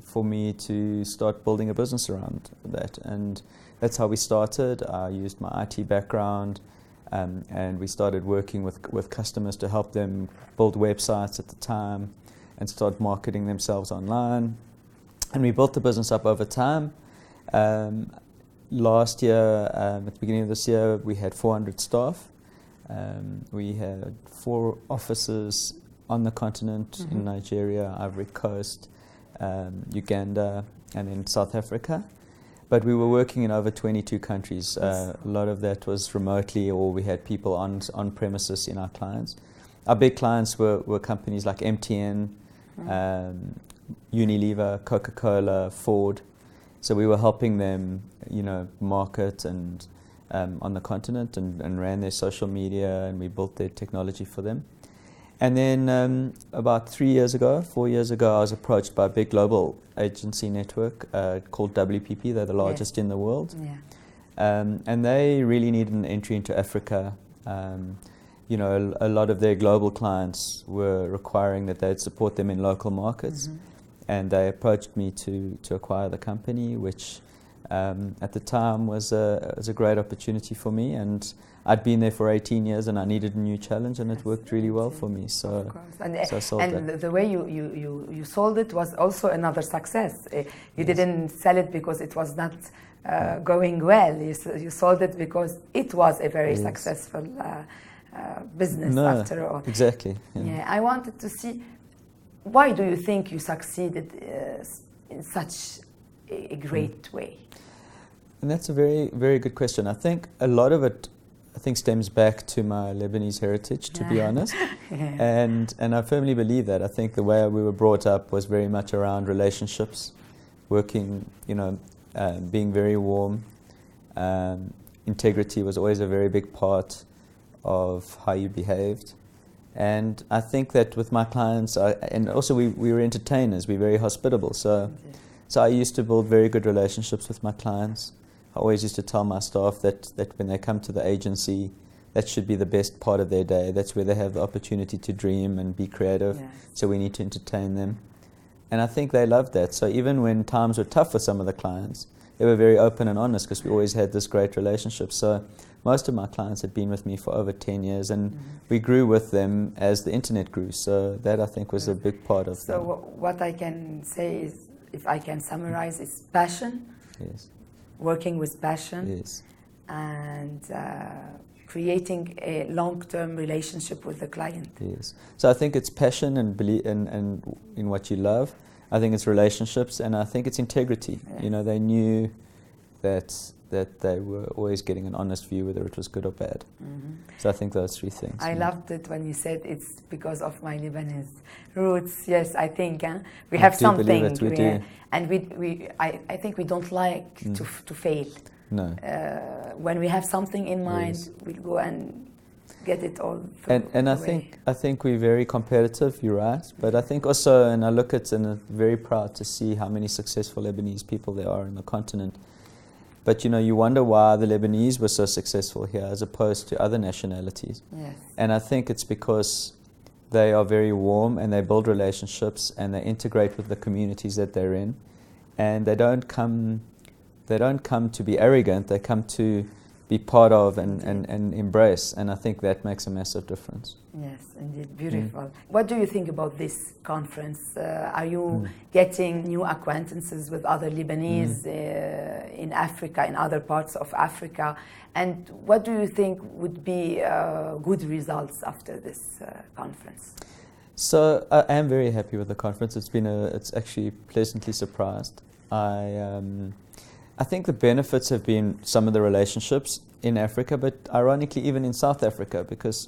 [SPEAKER 4] for me to start building a business around that. And that's how we started. I used my IT background, and we started working with customers to help them build websites at the time and start marketing themselves online. And we built the business up over time. Last year, at the beginning of this year, we had 400 staff. We had 4 offices on the continent, in Nigeria, Ivory Coast, Uganda, and then South Africa. But we were working in over 22 countries. A lot of that was remotely, or we had people on premises in our clients. Our big clients were companies like MTN, Unilever, Coca-Cola, Ford. So we were helping them, market and on the continent and ran their social media, and we built their technology for them. And then about 4 years ago, I was approached by a big global agency network called WPP. They're the largest in the world. Yeah. And they really needed an entry into Africa. A lot of their global clients were requiring that they'd support them in local markets. And they approached me to acquire the company, which at the time was a great opportunity for me. And I'd been there for 18 years and I needed a new challenge, and it worked really well for me. So I sold that.
[SPEAKER 1] The way you sold it was also another success. You didn't sell it because it was not going well. You sold it because it was a very successful business after all.
[SPEAKER 4] Exactly.
[SPEAKER 1] Yeah, I wanted to see, why do you think you succeeded in such a great way?
[SPEAKER 4] And that's a very, very good question. I think a lot of it stems back to my Lebanese heritage, to be honest. And I firmly believe that. I think the way we were brought up was very much around relationships, working, being very warm. Integrity was always a very big part of how you behaved. And I think that with my clients, and also we were entertainers, we were very hospitable. So I used to build very good relationships with my clients. I always used to tell my staff that when they come to the agency, that should be the best part of their day. That's where they have the opportunity to dream and be creative. Yes. So we need to entertain them. And I think they loved that. So even when times were tough for some of the clients, they were very open and honest because we always had this great relationship. So most of my clients had been with me for over 10 years, and we grew with them as the internet grew. So that, I think, was a big part of it.
[SPEAKER 1] So what I can say is, if I can summarize, is passion.
[SPEAKER 4] Yes.
[SPEAKER 1] Working with passion.
[SPEAKER 4] Yes.
[SPEAKER 1] And creating a long-term relationship with the client.
[SPEAKER 4] Yes. So I think it's passion and belief and in what you love. I think it's relationships, and I think it's integrity. Yes. They knew that they were always getting an honest view, whether it was good or bad. So I think those three things.
[SPEAKER 1] I loved it when you said it's because of my Lebanese roots. Yes, I think we have something.
[SPEAKER 4] We do.
[SPEAKER 1] And I think we don't like to fail.
[SPEAKER 4] No.
[SPEAKER 1] When we have something in mind, we'll go and get it all.
[SPEAKER 4] And I think we're very competitive. You're right. But I think also, and I look at and I'm very proud to see how many successful Lebanese people there are in the continent. But you wonder why the Lebanese were so successful here as opposed to other nationalities. Yes. And I think it's because they are very warm and they build relationships and they integrate with the communities that they're in, and they don't come to be arrogant. They come to be part of and embrace, and I think that makes a massive difference.
[SPEAKER 1] Yes, indeed, beautiful. What do you think about this conference? Are you getting new acquaintances with other Lebanese in Africa, in other parts of Africa? And what do you think would be good results after this conference?
[SPEAKER 4] So I am very happy with the conference. It's actually pleasantly surprised. I think the benefits have been some of the relationships in Africa, but ironically even in South Africa, because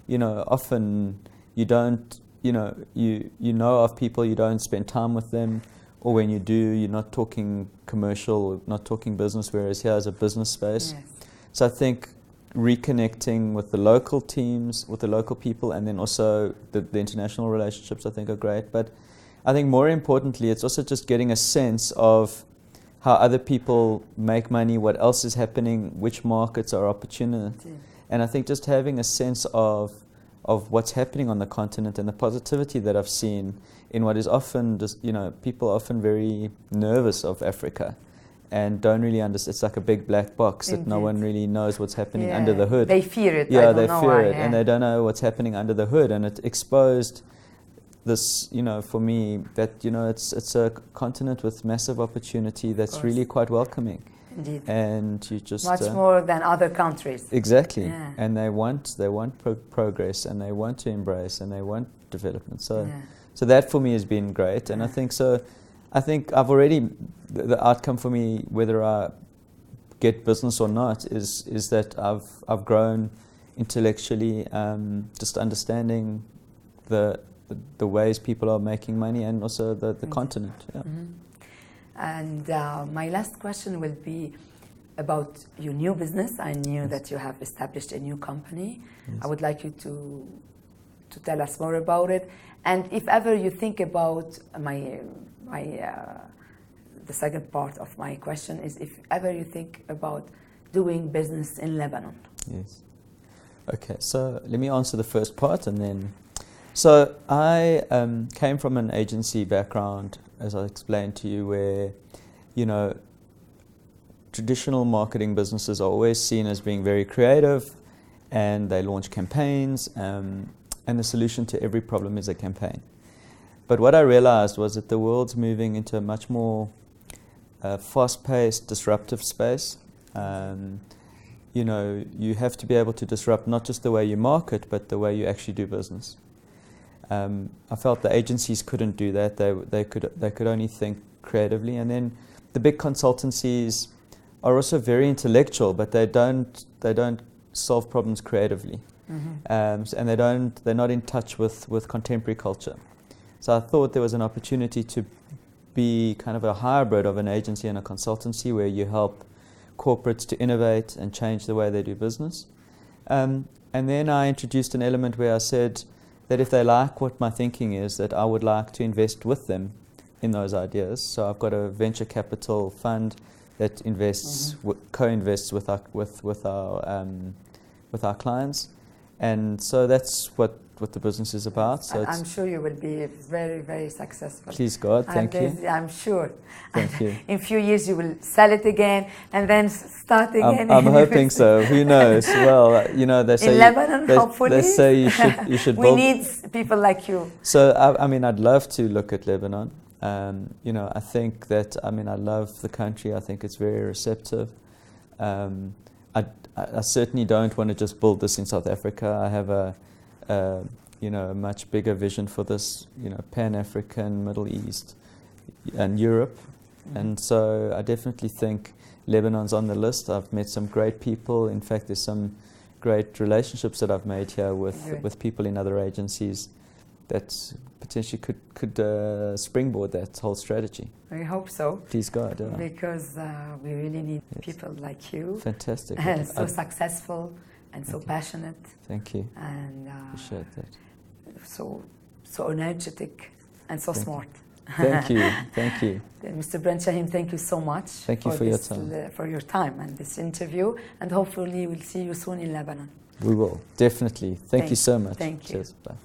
[SPEAKER 4] often you don't you know of people, you don't spend time with them, or when you do, you're not talking commercial, not talking business, whereas here is a business space. Yes. So I think reconnecting with the local teams, with the local people, and then also the international relationships, I think, are great. But I think more importantly, it's also just getting a sense of how other people make money, what else is happening, which markets are opportunity. And I think just having a sense of what's happening on the continent and the positivity that I've seen in what is often just, people are often very nervous of Africa and don't really understand. It's like a big black box that no one really knows what's happening under the hood.
[SPEAKER 1] They fear it.
[SPEAKER 4] Yeah, they fear it, and they don't know what's happening under the hood. And it exposed this, for me, that, it's a continent with massive opportunity that's really quite welcoming.
[SPEAKER 1] Indeed.
[SPEAKER 4] And you just
[SPEAKER 1] much more than other countries.
[SPEAKER 4] Exactly. Yeah. And they want progress, and they want to embrace, and they want development. So that for me has been great. And I think so. I think I've already, the outcome for me, whether I get business or not, is that I've grown intellectually, just understanding the ways people are making money, and also the continent. Yeah.
[SPEAKER 1] And my last question will be about your new business. I knew that you have established a new company. I would like you to tell us more about it. And if ever you think about the second part of my question is, if ever you think about doing business in Lebanon.
[SPEAKER 4] Yes. Okay, so let me answer the first part, and then. So I came from an agency background, as I explained to you, where, you know, traditional marketing businesses are always seen as being very creative, and they launch campaigns, and the solution to every problem is a campaign. But what I realized was that the world's moving into a much more fast-paced, disruptive space. You know, you have to be able to disrupt not just the way you market, but the way you actually do business. I felt the agencies couldn't do that. They could only think creatively. And then the big consultancies are also very intellectual, but they don't solve problems creatively. And they're not in touch with contemporary culture. So I thought there was an opportunity to be kind of a hybrid of an agency and a consultancy, where you help corporates to innovate and change the way they do business. And then I introduced an element where I said that if they like what my thinking is, that I would like to invest with them in those ideas. So I've got a venture capital fund that invests, co-invests with our clients, and so that's what the business is about. So
[SPEAKER 1] I'm sure you will be very, very successful.
[SPEAKER 4] Please God, thank you.
[SPEAKER 1] I'm sure.
[SPEAKER 4] Thank you.
[SPEAKER 1] In a few years you will sell it again and then start again.
[SPEAKER 4] I'm hoping so. Who knows? Well, you know, they say
[SPEAKER 1] in Lebanon, hopefully.
[SPEAKER 4] They say you should
[SPEAKER 1] we
[SPEAKER 4] build.
[SPEAKER 1] need people like you.
[SPEAKER 4] So I mean, I'd love to look at Lebanon. You know, I think that, I mean, I love the country. I think it's very receptive. I certainly don't want to just build this in South Africa. I have a much bigger vision for this, you know, Pan-African, Middle East, and Europe. And so I definitely think Lebanon's on the list. I've met some great people. In fact, there's some great relationships that I've made here with people in other agencies that potentially could springboard that whole strategy.
[SPEAKER 1] I hope so.
[SPEAKER 4] Please God. Yeah.
[SPEAKER 1] Because we really need people like you.
[SPEAKER 4] Fantastic.
[SPEAKER 1] And so successful and so passionate.
[SPEAKER 4] Thank you.
[SPEAKER 1] And
[SPEAKER 4] appreciate that.
[SPEAKER 1] So energetic and so smart.
[SPEAKER 4] Thank you. Thank you.
[SPEAKER 1] Mr. Brent Shaheen, thank you so much.
[SPEAKER 4] Thank you for your time
[SPEAKER 1] and this interview. And hopefully we'll see you soon in Lebanon.
[SPEAKER 4] We will, definitely. Thank you so much.
[SPEAKER 1] Thank you.
[SPEAKER 4] Cheers. Bye.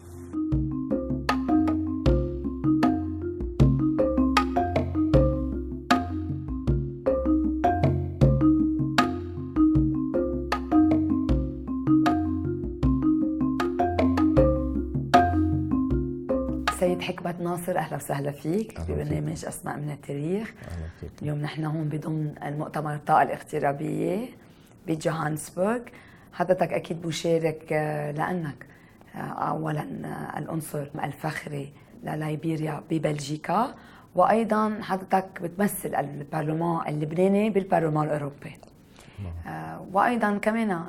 [SPEAKER 1] سيد حكمة ناصر، أهلا وسهلا فيك ببرنامج أسماء من التاريخ. اليوم نحن هون بضمن المؤتمر الطاقة الاغترابية بجوهانسبورغ. حضرتك أكيد مشارك لأنك أولا العنصر الفخري للايبيريا ببلجيكا، وأيضا حضرتك بتمثل البرلمان اللبناني بالبرلمان الأوروبي. وأيضا كمان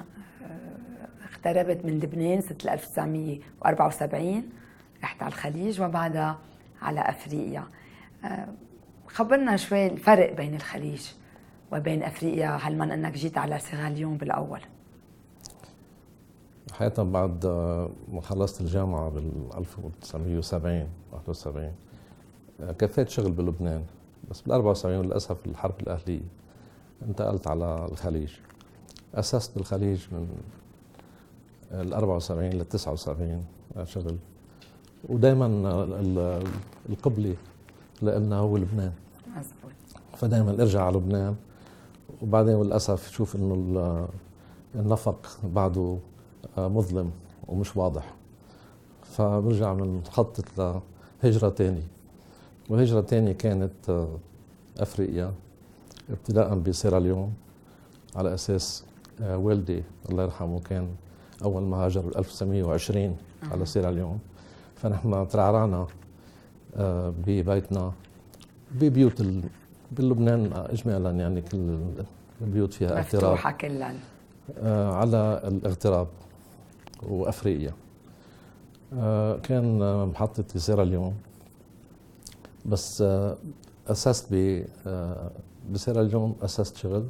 [SPEAKER 1] اغتربت من لبنان سنة 1974، رحت على الخليج وبعدها على أفريقيا. خبرنا شوي الفرق بين الخليج وبين أفريقيا، علما أنك جيت على سيراليون بالأول.
[SPEAKER 2] حقيقة بعد ما خلصت الجامعة بال 1970 71 كفيت شغل بلبنان، بس بال 74 للأسف الحرب الأهلية انتقلت على الخليج. أسست بالخليج من ال 74 لل 79 شغل، ودائما القبلة لنا هو لبنان.
[SPEAKER 1] مزبوط.
[SPEAKER 2] فدائما ارجع على لبنان، وبعدين للأسف شوف انه النفق بعده مظلم ومش واضح، فبرجع بنخطط لهجرة تانية. وهجرة تانية كانت أفريقيا، ابتداء بسيراليون، على أساس والدي الله يرحمه كان أول ما هاجر بال 1920 على سيراليون. فنحن ترعرعنا ببيتنا
[SPEAKER 5] ببيوت بلبنان إجمالا يعني كل البيوت فيها اغتراب
[SPEAKER 1] مفتوحة كلها
[SPEAKER 5] على الاغتراب وأفريقيا. كان محطة سيراليون، بس أسست بسيراليون، أسست شغل،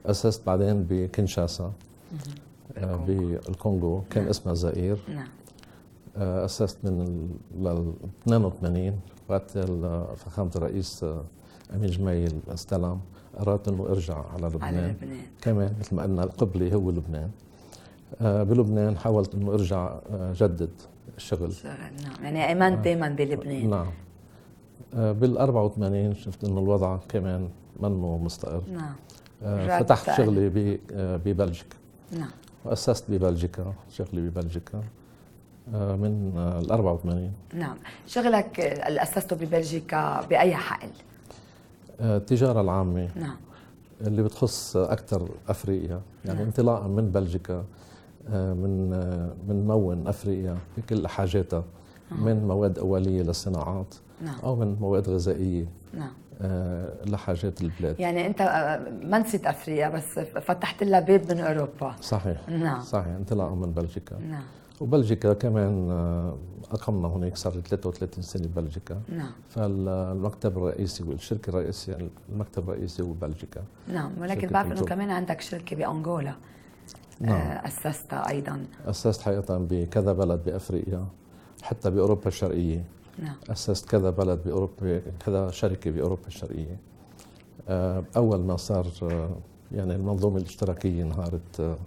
[SPEAKER 5] أسست بعدين بكنشاسا بالكونغو، كان اسمها زائر.
[SPEAKER 1] نعم.
[SPEAKER 5] أسست من 82 وقت فخامة الرئيس أمين جميل استلم، أردت أنه أرجع على لبنان. كمان مثل ما قلنا القبلة هو لبنان. بلبنان حاولت أنه أرجع جدد الشغل.
[SPEAKER 1] نعم، يعني آمنت دائما بلبنان.
[SPEAKER 5] نعم. بال 84 شفت أنه الوضع كمان منه مستقر.
[SPEAKER 1] نعم.
[SPEAKER 5] فتحت شغلي ببلجيكا.
[SPEAKER 1] نعم.
[SPEAKER 5] وأسست ببلجيكا، شغلي ببلجيكا من ال 84.
[SPEAKER 1] نعم. شغلك اللي أسسته ببلجيكا بأي حقل؟
[SPEAKER 5] التجارة العامة.
[SPEAKER 1] نعم.
[SPEAKER 5] اللي بتخص أكثر أفريقيا، يعني نعم. انطلاقا من بلجيكا، من مون أفريقيا بكل حاجاتها، من مواد أولية للصناعات. نعم. أو من مواد غذائية. نعم. لحاجات البلاد.
[SPEAKER 1] يعني أنت ما نسيت أفريقيا، بس فتحت لها باب من أوروبا.
[SPEAKER 5] صحيح.
[SPEAKER 1] نعم.
[SPEAKER 5] صحيح، انطلاقا من بلجيكا.
[SPEAKER 1] نعم.
[SPEAKER 5] وبلجيكا كمان أقمنا هناك، صار 33 سنة ببلجيكا.
[SPEAKER 1] نعم.
[SPEAKER 5] فالمكتب الرئيسي والشركة الرئيسية، المكتب الرئيسي هو بلجيكا.
[SPEAKER 1] نعم، ولكن بعرف أنه كمان عندك شركة بأنغولا. نعم. أسستها أيضا.
[SPEAKER 5] أسست حقيقة بكذا بلد بأفريقيا، حتى بأوروبا الشرقية. نعم. أسست كذا بلد بأوروبا، كذا شركة بأوروبا الشرقية. أول ما صار يعني المنظومة الاشتراكية انهارت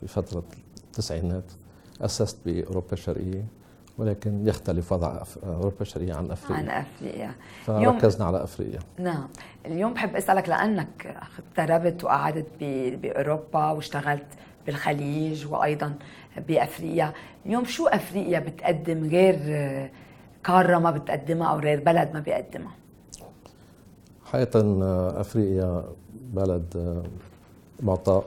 [SPEAKER 5] بفترة التسعينات، أسست بأوروبا الشرقية، ولكن يختلف وضع أوروبا الشرقية عن أفريقيا. فركزنا على أفريقيا.
[SPEAKER 1] نعم. اليوم بحب أسألك، لأنك اغتربت وقعدت بأوروبا واشتغلت بالخليج وأيضا بأفريقيا، اليوم شو أفريقيا بتقدم غير قارة ما بتقدمها أو غير بلد ما بيقدمها؟
[SPEAKER 5] حقيقة أفريقيا بلد معطاء،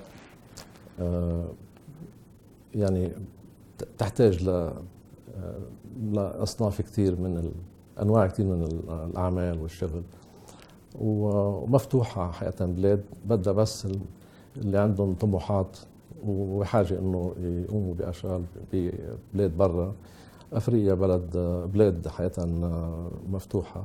[SPEAKER 5] يعني تحتاج لأصناف كثير من أنواع كثير من الأعمال والشغل، ومفتوحة حقيقة بلاد بدها بس اللي عندهم طموحات وحاجة إنه يقوموا بأشغال ببلاد برا. أفريقيا بلاد حقيقة مفتوحة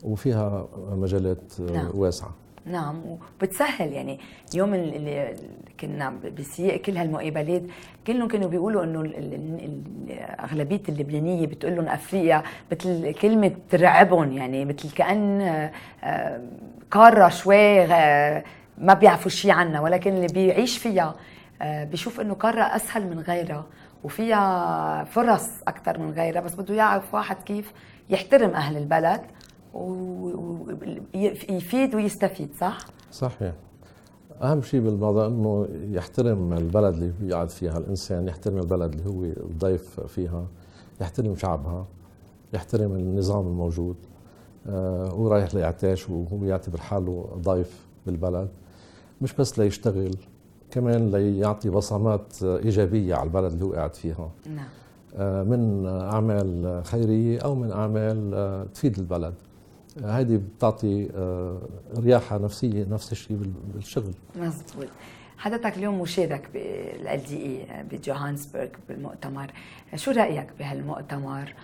[SPEAKER 5] وفيها مجالات نعم. واسعة.
[SPEAKER 1] نعم، وبتسهل. يعني اليوم اللي كنا بسياق كل هالمقابلات كلهم كانوا بيقولوا انه اغلبيه اللبنانيه بتقول لهم افريقيا مثل كلمه ترعبهم، يعني مثل كأن قاره شوي ما بيعرفوا شيء عنها، ولكن اللي بيعيش فيها بيشوف انه قاره اسهل من غيرها وفيها فرص اكثر من غيرها، بس بده يعرف واحد كيف يحترم اهل البلد ويفيد ويستفيد. صح؟
[SPEAKER 5] صحيح. أهم شيء بالموضوع إنه يحترم البلد اللي بيقعد فيها الإنسان، يحترم البلد اللي هو الضيف فيها، يحترم شعبها، يحترم النظام الموجود. هو رايح ليعتاش وهو يعتبر حاله ضيف بالبلد، مش بس ليشتغل، كمان ليعطي بصمات إيجابية على البلد اللي هو قاعد فيها. نعم. من أعمال خيرية أو من أعمال تفيد البلد. هذه بتعطي رياحة نفسية، نفس الشيء بالشغل.
[SPEAKER 1] مزبوط. حضرتك اليوم مشارك بال LDE بجوهانسبرغ بالمؤتمر، شو رأيك بهالمؤتمر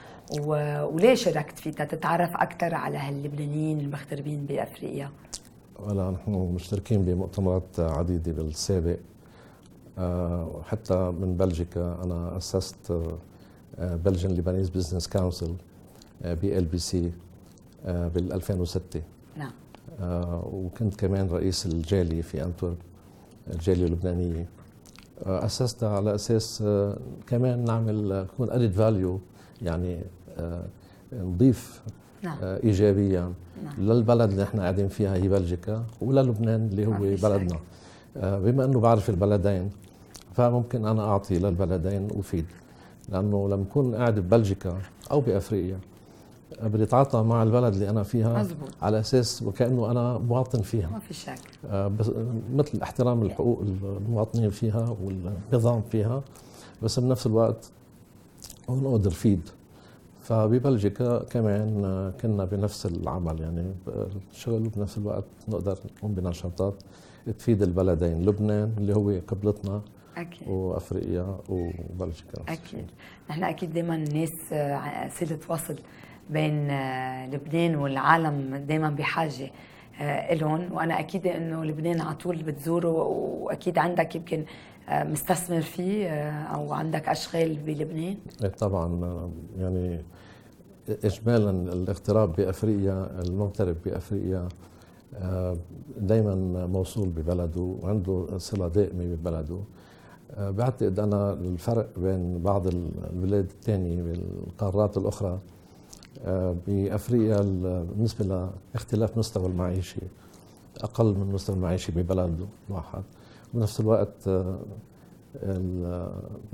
[SPEAKER 1] وليش شاركت فيه؟ تتعرف أكثر على هاللبنانيين المغتربين بأفريقيا.
[SPEAKER 5] ولا نحن مشتركين بمؤتمرات عديدة بالسابق، حتى من بلجيكا أنا أسست بلجن ليبانيز بزنس كونسل BLBC بال 2006. نعم. وكنت كمان رئيس الجالية في أنتورب، الجالية اللبنانية. أسستها على أساس كمان نعمل كون added value، يعني نضيف نعم. إيجابيا نعم. للبلد اللي احنا قاعدين فيها هي بلجيكا، وللبنان اللي هو بلدنا. بما أنه بعرف البلدين فممكن أنا أعطي للبلدين وفيد، لأنه لما أكون قاعد ببلجيكا أو بأفريقيا بدي اتعاطى مع البلد اللي انا فيها مزبوط. على اساس وكانه انا مواطن فيها،
[SPEAKER 1] ما في شك،
[SPEAKER 5] بس مثل احترام الحقوق المواطنين فيها والنظام فيها، بس بنفس الوقت هون اقدر فيد. فببلجيكا كمان كنا بنفس العمل، يعني الشغل وبنفس الوقت نقدر نقوم بنشاطات تفيد البلدين، لبنان اللي هو قبلتنا
[SPEAKER 1] أكيد.
[SPEAKER 5] وأفريقيا وبلجيكا.
[SPEAKER 1] أكيد. نحن أكيد دائما الناس صلة وصل بين لبنان والعالم دائما بحاجة إلهم، وأنا أكيد إنه لبنان على طول بتزوره، وأكيد عندك يمكن مستثمر فيه أو عندك أشغال بلبنان.
[SPEAKER 5] طبعا يعني إجمالا الاغتراب بأفريقيا، المغترب بأفريقيا دايما موصول ببلده وعنده صلة دائمة ببلده. بعتقد أنا الفرق بين بعض البلاد الثانية بالقارات الأخرى بأفريقيا بالنسبة لاختلاف مستوى المعيشي، أقل من مستوى المعيشي ببلد واحد، وبنفس الوقت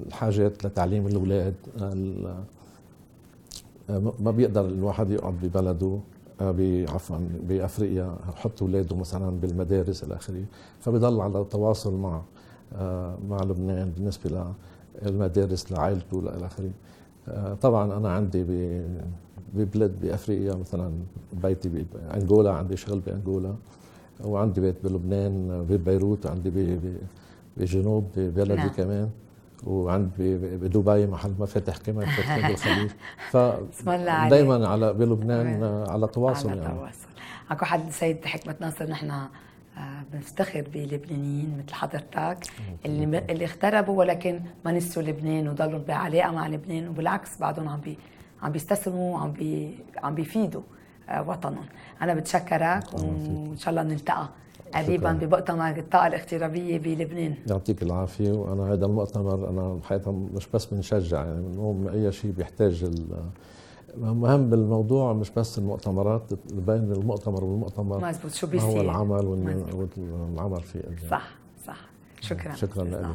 [SPEAKER 5] الحاجات لتعليم الأولاد، ما بيقدر الواحد يقعد ببلده عفوا بأفريقيا يحط أولاده مثلا بالمدارس إلى آخره، فبيضل على تواصل مع لبنان بالنسبة للمدارس لعائلته إلى آخره. طبعا أنا عندي ببلاد بأفريقيا مثلا بيتي بأنغولا، عندي شغل بأنغولا، وعندي بيت بلبنان ببيروت، عندي بجنوب ببلدي نعم. كمان، وعندي بدبي محل ما فتح كمان فتح بالخليج. فدايما على بلبنان على تواصل
[SPEAKER 1] على تواصل. اكو حد سيد حكمة ناصر، نحن بنفتخر بلبنانيين مثل حضرتك اللي اغتربوا ولكن ما نسوا لبنان وضلوا بعلاقه مع لبنان، وبالعكس بعضهم عم بيستسلموا وعم بيفيدوا وطنهم. انا بتشكرك وان شاء الله نلتقى قريبا بمؤتمر الطاقة الاغترابية بلبنان. يعطيك العافية. وانا هذا المؤتمر انا حقيقة مش بس بنشجع، يعني بنقوم اي شيء بيحتاج المهم بالموضوع مش بس المؤتمرات، بين المؤتمر والمؤتمر مزبوط شو بيصير،
[SPEAKER 5] هو العمل والعمل فيه.
[SPEAKER 1] صح. شكرا
[SPEAKER 5] لك.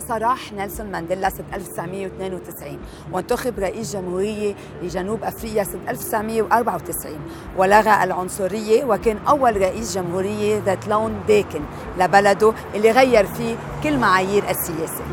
[SPEAKER 1] صراح نيلسون مانديلا سنة 1992 وانتخب رئيس جمهورية لجنوب أفريقيا سنة 1994 ولغى العنصرية، وكان أول رئيس جمهورية ذات لون داكن لبلده اللي غير فيه كل معايير السياسة.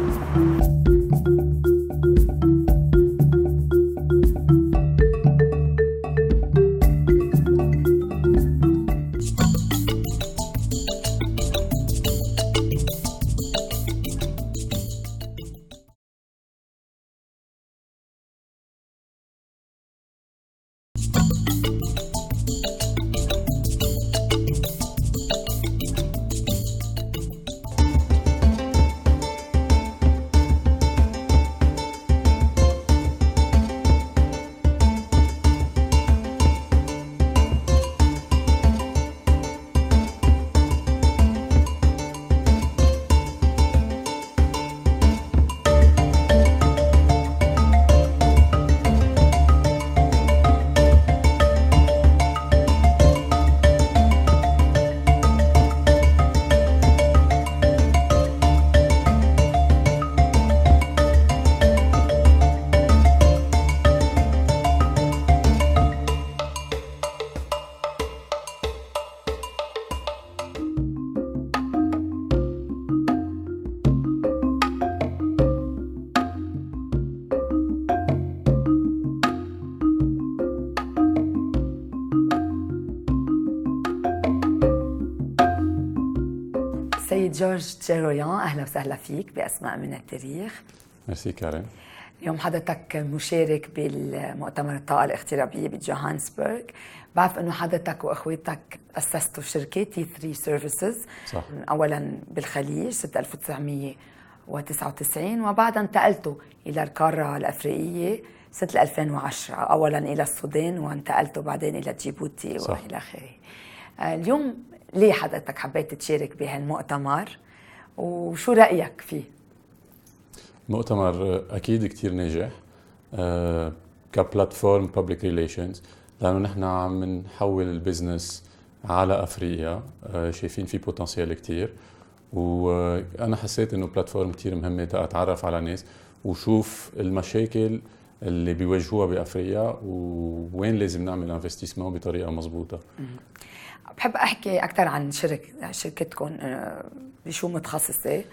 [SPEAKER 1] سيد جورج تشيرويان، أهلا وسهلا فيك بأسماء من التاريخ.
[SPEAKER 6] ميرسي كارين.
[SPEAKER 1] اليوم حضرتك مشارك بالمؤتمر الطاقة الاغترابية بجوهانسبرغ. بعرف أنه حضرتك وأخواتك أسستوا شركة T3 Services.
[SPEAKER 6] صح.
[SPEAKER 1] أولا بالخليج سنة 1999 وبعدها انتقلتوا إلى القارة الأفريقية سنة 2010، أولا إلى السودان وانتقلتوا بعدين إلى جيبوتي وإلى آخره. اليوم ليه حضرتك حبيت تشارك بهالمؤتمر وشو رأيك فيه؟
[SPEAKER 6] مؤتمر أكيد كتير ناجح كبلاتفورم public relations، لأنه نحن عم نحول البزنس على أفريقيا، شايفين فيه بوتنسيال كتير، وأنا حسيت إنه بلاتفورم كتير مهمة أتعرف على ناس وشوف المشاكل اللي بيواجهوها بأفريقيا ووين لازم نعمل انفستيسمون بطريقة مضبوطة.
[SPEAKER 1] بحب أحكي أكثر عن شركتكم بشو متخصصة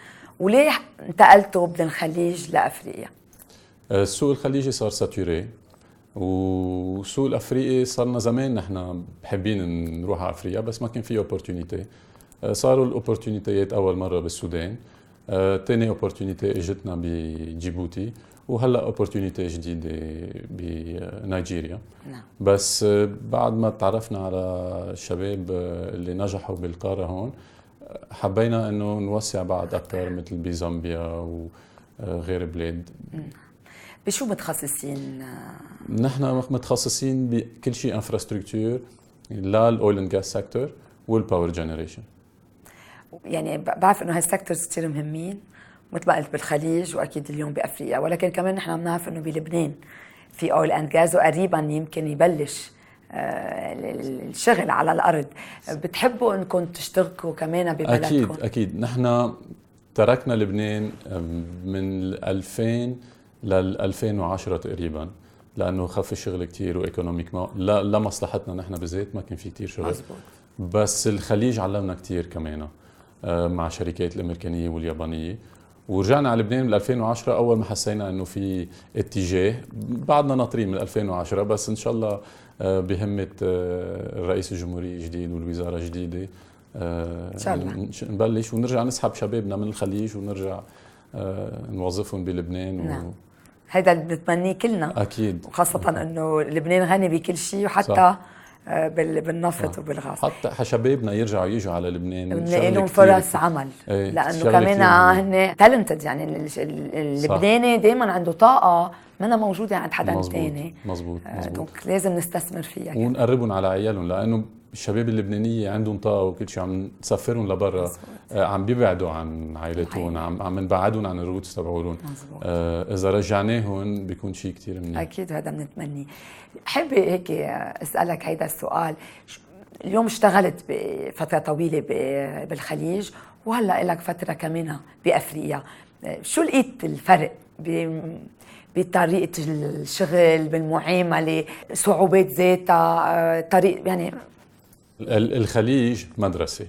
[SPEAKER 1] وليه انتقلتوا من الخليج لأفريقيا؟
[SPEAKER 6] السوق الخليجي صار ساتوري والسوق الأفريقي صارنا زمان نحن بحبين نروح على أفريقيا بس ما كان في اوبورتونيتي. صاروا الاوبورتونيتيات أول مرة بالسودان، تاني اوبورتونيتي اجتنا بجيبوتي وهلا اوبورتونيتي جديده بنيجيريا.
[SPEAKER 1] نعم.
[SPEAKER 6] بس بعد ما تعرفنا على الشباب اللي نجحوا بالقاره هون حبينا انه نوسع بعد اكثر مثل بزامبيا وغير بلاد.
[SPEAKER 1] بشو متخصصين؟
[SPEAKER 6] نحن متخصصين بكل شيء انفراستركتور للاويل اند جاس سيكتور والباور جنريشن.
[SPEAKER 1] يعني بعرف انه هالسيكتورز كثير مهمين مثل ما قلت بالخليج واكيد اليوم بافريقيا، ولكن كمان نحن بنعرف انه بلبنان في اويل اند جاز وقريبا يمكن يبلش الشغل على الارض. بتحبوا انكم تشتركوا كمان ببلدكم؟
[SPEAKER 6] اكيد نحن تركنا لبنان من 2000 لل 2010 تقريبا لانه خف الشغل كثير وايكونوميك لا مصلحتنا نحن بذات ما كان في كثير شغل.
[SPEAKER 1] مزبوط.
[SPEAKER 6] بس الخليج علمنا كثير كمان مع شركات الامريكانيه واليابانيه ورجعنا على لبنان بال 2010 اول ما حسينا انه في اتجاه. بعدنا ناطرين من 2010 بس ان شاء الله بهمه الرئيس الجمهوريه الجديد والوزاره الجديده
[SPEAKER 1] ان شاء الله
[SPEAKER 6] نبلش ونرجع نسحب شبابنا من الخليج ونرجع نوظفهم بلبنان.
[SPEAKER 1] نعم. هيدا اللي بنتمنيه كلنا
[SPEAKER 6] اكيد،
[SPEAKER 1] وخاصه انه لبنان غني بكل شيء وحتى
[SPEAKER 6] صح.
[SPEAKER 1] بالنفط وبالغاز.
[SPEAKER 6] حتى شبابنا يجوا على لبنان
[SPEAKER 1] بنلاقي لهم فرص عمل لانه كمان هن تالنتد. يعني اللبناني دائما عنده طاقه منها موجوده عند حدا ثاني.
[SPEAKER 6] مزبوط.
[SPEAKER 1] دونك لازم نستثمر فيها
[SPEAKER 6] ونقربهم على عيالهم لانه الشباب اللبنانيه عندهم طاقه وكل شيء عم نسفرهم لبرا عم بيبعدوا عن عائلتهم عم نبعدهم عن الروتس تبعولهم. اذا رجعناهم بيكون شيء كثير منيح.
[SPEAKER 1] اكيد هذا بنتمنيه. حابه هيك اسالك هيدا السؤال. اليوم اشتغلت بفتره طويله بالخليج وهلا لك فتره كمان بافريقيا، شو لقيت الفرق بطريقه الشغل بالمعامله، صعوبات ذاتها، طريق يعني؟
[SPEAKER 6] الخليج مدرسه.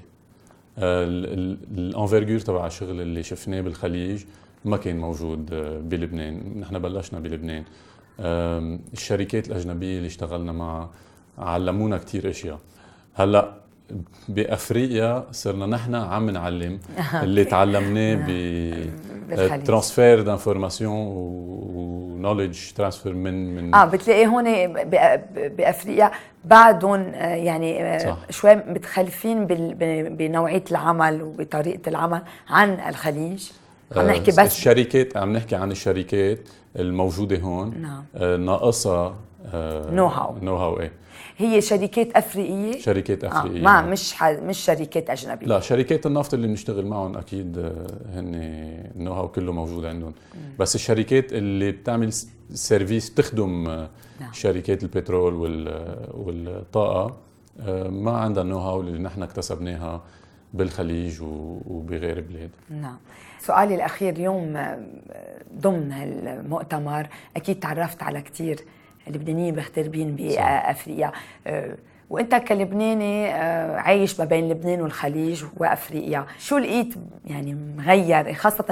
[SPEAKER 6] الانفيرجور تبع الشغل اللي شفناه بالخليج ما كان موجود بلبنان. نحن بلشنا بلبنان. الشركات الاجنبيه اللي اشتغلنا معها علمونا كثير اشياء. هلا بافريقيا صرنا نحن عم نعلم اللي تعلمناه ترانسفير دانفورماسيون ونوليدج ترانسفير من
[SPEAKER 1] بتلاقي هون بافريقيا بعدهم يعني شوي متخلفين بنوعيه العمل وبطريقه العمل عن الخليج. عم نحكي بس
[SPEAKER 6] الشركات، عم نحكي عن الشركات الموجوده هون.
[SPEAKER 1] نعم.
[SPEAKER 6] ناقصها نو هاو. ايه
[SPEAKER 1] هي شركات افريقيه؟
[SPEAKER 6] شركات افريقيه
[SPEAKER 1] ما مش شركات اجنبيه.
[SPEAKER 6] لا، شركات النفط اللي بنشتغل معهم اكيد هن النو هاو كله موجود عندهم. بس الشركات اللي بتعمل سيرفيس تخدم شركات البترول والطاقه ما عندها النو هاو اللي نحن اكتسبناها بالخليج وبغير بلاد.
[SPEAKER 1] نعم. سؤالي الاخير، اليوم ضمن المؤتمر اكيد تعرفت على كثير لبنانيين مغتربين بافريقيا، وانت كلبناني عايش ما بين لبنان والخليج وافريقيا، شو لقيت يعني مغير، خاصه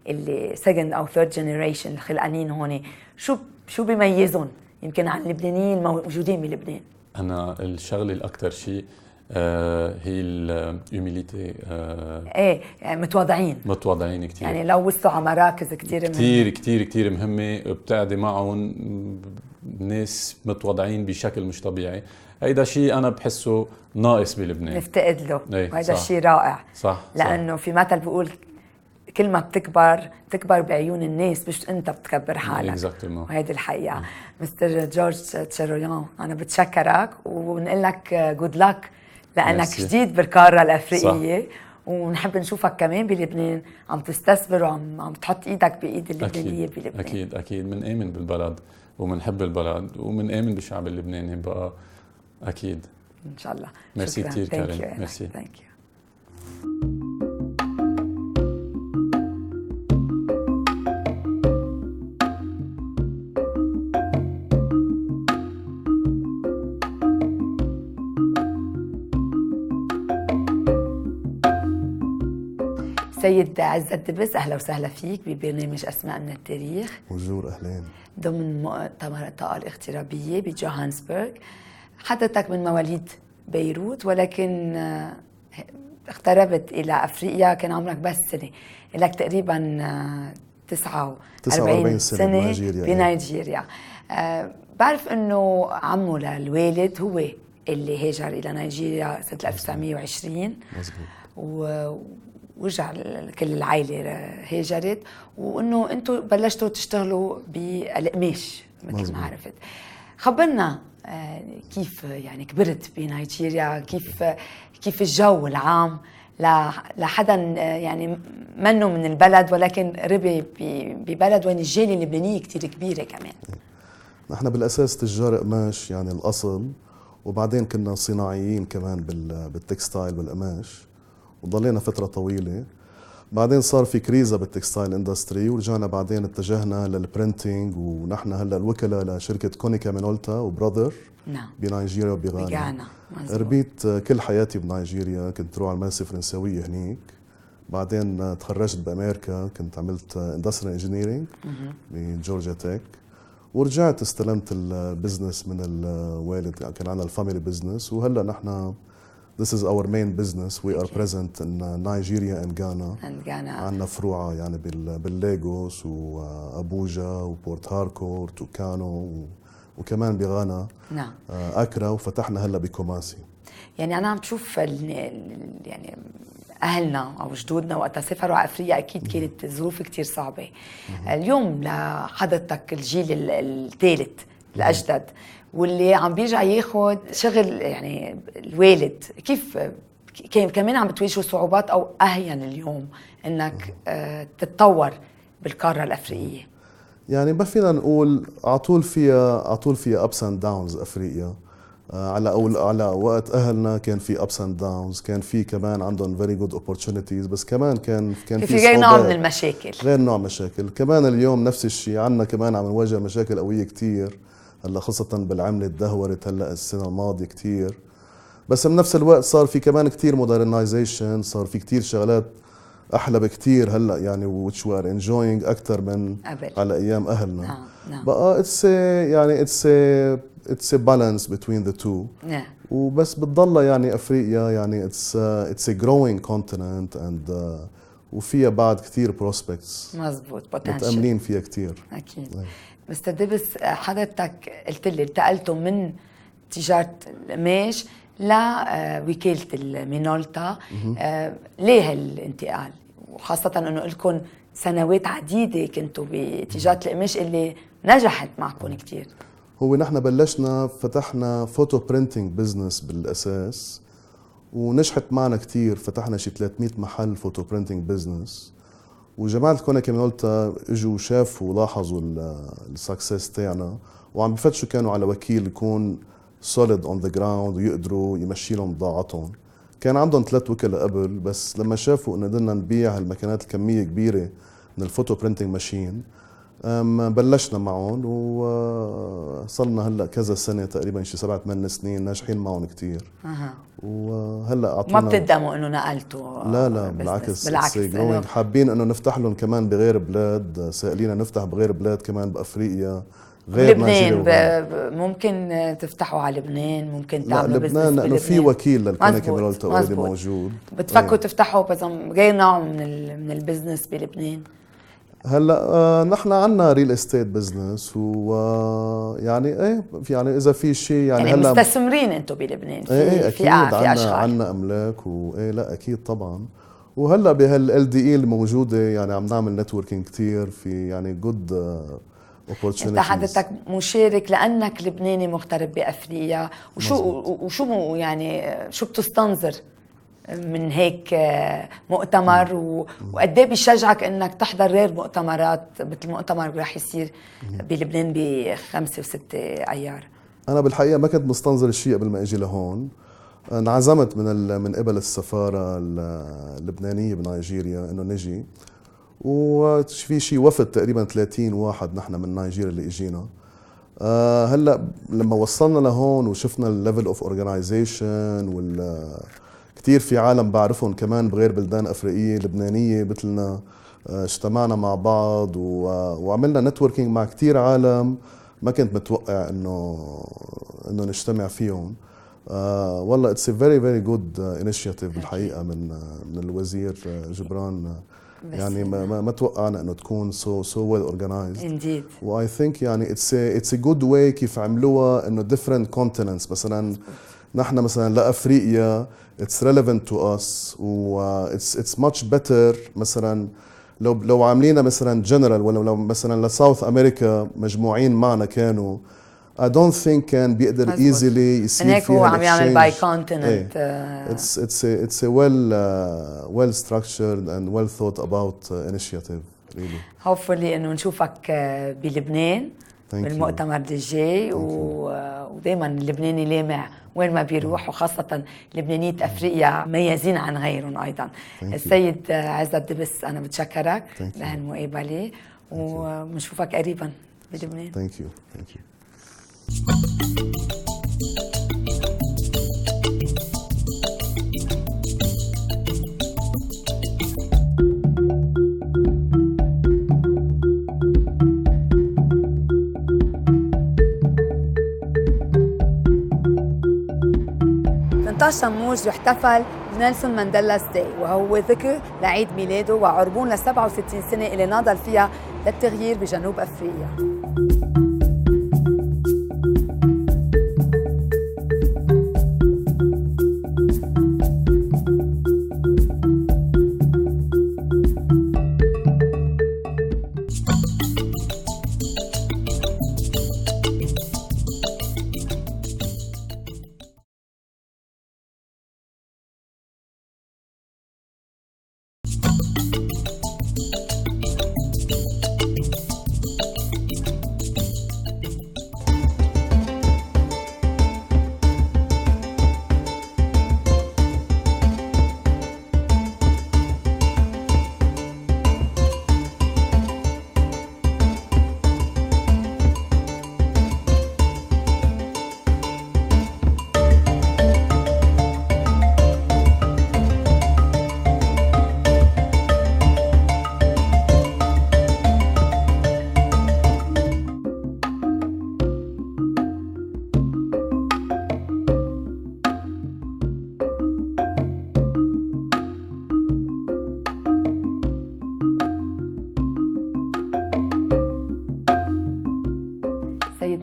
[SPEAKER 1] اللي سكند او ثيرد جنريشن الخلقانين هون، شو بيميزهم يمكن عن اللبنانيين الموجودين بلبنان؟
[SPEAKER 6] انا الشغله الاكثر شيء هي الهيوميليتي.
[SPEAKER 1] ايه يعني متواضعين كثير. يعني لو وصلوا على مراكز
[SPEAKER 6] كثير مهمه بتقعدي معهم ناس متواضعين بشكل مش طبيعي. هيدا شيء انا بحسه ناقص بلبنان،
[SPEAKER 1] نفتقد له. وهذا الشيء رائع.
[SPEAKER 6] صح.
[SPEAKER 1] لانه في مثل بيقول كل ما بتكبر بعيون الناس مش انت بتكبر حالك. وهذه الحقيقه. مستر جورج تشيرويان، انا بتشكرك ونقول لك جود لك لانك جديد بالقاره الافريقيه. ونحب نشوفك كمان بلبنان عم تستثمر وعم تحط ايدك بايد اللبنانيه بلبنان.
[SPEAKER 6] اكيد بنآمن بالبلد وبنحب البلد وبنآمن بالشعب اللبناني بقى اكيد
[SPEAKER 1] ان شاء الله.
[SPEAKER 6] ميرسي كثير كارين. ميرسي.
[SPEAKER 1] Thank you. سيد عزت دبس، أهلا وسهلا فيك ببرنامج أسماء من التاريخ.
[SPEAKER 7] بونجور، أهلين.
[SPEAKER 1] ضمن مؤتمر الطاقة الاغترابية بجوهانسبرغ. حضرتك من مواليد بيروت، ولكن اغتربت إلى أفريقيا كان عمرك بس سنة، لك تقريبا 49 سنة بنيجيريا. بعرف أنه عمه للوالد هو اللي هاجر إلى نيجيريا سنة 1920. مزبوط. ورجع كل العائلة هاجرت، وأنه أنتم بلشتوا تشتغلوا بالقماش مثل ما عرفت. خبرنا كيف يعني كبرت بنيجيريا، كيف الجو العام لحدا يعني منه من البلد، ولكن ربي ببلد وين الجالية اللبنانية كتير كبيرة كمان.
[SPEAKER 7] نحن بالأساس تجار قماش يعني الأصل، وبعدين كنا صناعيين كمان بالتكستايل والقماش، وضلينا فترة طويلة. بعدين صار في كريزة بالتكستايل اندستري، ورجعنا بعدين اتجهنا للبرينتينج، ونحن هلا الوكلاء لشركة كونيكا مينولتا وبراذر. نعم. بنيجيريا وبغانا. ربيت كل حياتي بنيجيريا، كنت روح على المدرسة الفرنساوية هنيك. بعدين تخرجت بأمريكا، كنت عملت اندستريال انجينيرينج بجورجيا تك، ورجعت استلمت البزنس من الوالد، يعني كان عندنا الفاميلي بزنس. وهلا نحن this is our main business. We are present in Nigeria and Ghana. عندنا فروع يعني بالليغوس وأبوجا وبورت هاركورت وكانو وكمان بغانا. نعم. أكرا، وفتحنا هلا بكوماسي.
[SPEAKER 1] يعني أنا عم بشوف يعني أهلنا أو جدودنا وقت سافروا على أفريقيا أكيد كانت ظروف كتير صعبة. اليوم لحضرتك الجيل الثالث الأجدد واللي عم بيرجع ياخد شغل يعني الوالد، كيف كمان عم بتواجهوا صعوبات أو أهين اليوم إنك تتطور بالقارة الأفريقية؟
[SPEAKER 7] يعني ما فينا نقول عطول فيها ups and downs أفريقيا. على وقت أهلنا كان في ups and downs، كان في كمان عندهم very good opportunities، بس كمان كان في
[SPEAKER 1] غير نوع من المشاكل،
[SPEAKER 7] غير نوع مشاكل. كمان اليوم نفس الشيء عنا، كمان عم نواجه مشاكل قوية كتير هلا، خاصة بالعملة تدهورت هلا السنة الماضية كتير. بس بنفس الوقت صار في كمان كتير modernization، صار في كتير شغلات أحلى بكتير هلا يعني which we are enjoying أكتر من على أيام أهلنا. بقى it's a balance between the two. وبس بتضل يعني أفريقيا يعني it's a growing continent and وفيها بعد كتير prospects.
[SPEAKER 1] مزبوط،
[SPEAKER 7] متأملين فيها كتير.
[SPEAKER 1] أكيد. مستر دبس، حضرتك قلت لي انتقلتوا من تجارة القماش لوكالة المينولتا. ليه هالانتقال؟ وخاصة انه لكم سنوات عديدة كنتوا بتجارة القماش اللي نجحت معكم كتير.
[SPEAKER 7] هو نحن بلشنا فتحنا فوتو برينتينج بزنس بالأساس، ونجحت معنا كتير. فتحنا شي 300 محل فوتو برينتينج بزنس، وجماعة كونيكا مينولتا اجوا وشافوا ولاحظوا السكسس تاعنا، وعم بفتشوا كانوا على وكيل يكون solid on the ground ويقدروا يمشي لهم بضاعتهم. كان عندهم 3 وكلاء قبل، بس لما شافوا انه بدنا نبيع هالمكانات الكمية كبيرة من الفوتو برينتينج ماشين بلشنا معهم، وصلنا هلا كذا سنة تقريبا شي 7-8 سنين ناجحين معهم كتير. وهلا اعطونا.
[SPEAKER 1] ما بتندموا انه نقلتوا؟
[SPEAKER 7] لا بالعكس حابين انه نفتح لهم كمان بغير بلاد، سائلين نفتح بغير بلاد كمان بافريقيا غير
[SPEAKER 1] لبنان. ممكن تفتحوا على لبنان، ممكن تعملوا بزنس بلبنان
[SPEAKER 7] لانه في وكيل للكونيكا مينولتا اوريدي موجود.
[SPEAKER 1] بتفكروا تفتحوا بس غير نوع من البزنس بلبنان؟
[SPEAKER 7] هلا نحن عندنا ريل استيت بزنس، ويعني يعني اذا في شيء يعني هلا
[SPEAKER 1] مستثمرين انتم بلبنان
[SPEAKER 7] في اكيد عندنا املاك لا اكيد طبعا. وهلا بهال LDE الموجوده يعني عم نعمل نتوركينج كثير في يعني جود opportunities.
[SPEAKER 1] انت حضرتك مشارك لانك لبناني مغترب بافريقيا، وشو يعني شو بتستنظر من هيك مؤتمر، وقد ايه بيشجعك انك تحضر غير مؤتمرات مثل المؤتمر اللي رح يصير بلبنان ب5 و6 ايار؟
[SPEAKER 7] انا بالحقيقه ما كنت مستنظر الشيء قبل ما اجي لهون. انعزمت من قبل السفاره اللبنانيه بنيجيريا انه نجي، وفي شيء وفد تقريبا 30 واحد نحن من نيجيريا اللي اجينا. هلا لما وصلنا لهون وشفنا الليفل اوف اورجنايزيشن كتير في عالم بعرفهم كمان بغير بلدان أفريقية لبنانية مثلنا، اجتمعنا مع بعض وعملنا نتوركينج مع كتير عالم ما كنت متوقع انه نجتمع فيهم. والله اتس ا فيري فيري جود انيشيتيف بالحقيقه من الوزير جبران. يعني ما توقعنا انه تكون سو ويل اورجنايزد. واي ثينك يعني اتس ا جود واي كيف عملوها، انه ديفرنت كونتيننتس مثلا نحن مثلا لافريقيا اتس ريليفنت تو اس، و اتس ماتش بيتر مثلا لو عاملينها مثلا جنرال، ولا لو مثلا لساوث امريكا مجموعين معنا كانوا I don't think كان بيقدر easily يصير
[SPEAKER 1] هيك هو عم يعمل باي كونتيننت.
[SPEAKER 7] it's a well structured and well thought about initiative really.
[SPEAKER 1] hopefully انه نشوفك بلبنان بالمؤتمر الجاي، ودائما اللبناني لامع وين ما بيروح، وخاصة لبنانية أفريقيا مميزين عن غيرهم أيضا. السيد عزت دبس أنا بتشكرك لهالمقابلة، ونشوفك قريبا بلبنان.
[SPEAKER 7] Thank you.
[SPEAKER 1] شموج يحتفل نيلسون مانديلا's داي، وهو ذكر لعيد ميلاده وعربون ل 67 سنة اللي ناضل فيها للتغيير بجنوب أفريقيا.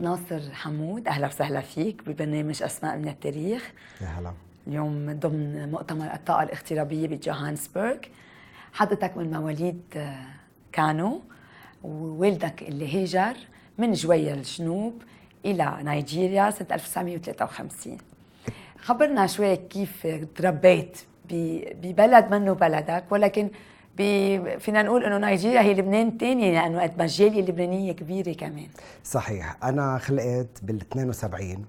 [SPEAKER 1] ناصر حمود، أهلا وسهلا فيك ببرنامج أسماء من التاريخ.
[SPEAKER 8] يا هلا.
[SPEAKER 1] اليوم ضمن مؤتمر الطاقة الاغترابية بجوهانسبرغ. حضرتك من مواليد كانو، ووالدك اللي هاجر من جوية الجنوب إلى نيجيريا سنة 1953. خبرنا شوي كيف تربيت ببلد منه بلدك، ولكن فينا نقول انه نيجيريا هي لبنان الثاني، لانه قد ما الجاليه اللبنانيه كبيره كمان.
[SPEAKER 8] صحيح، انا خلقت بال 72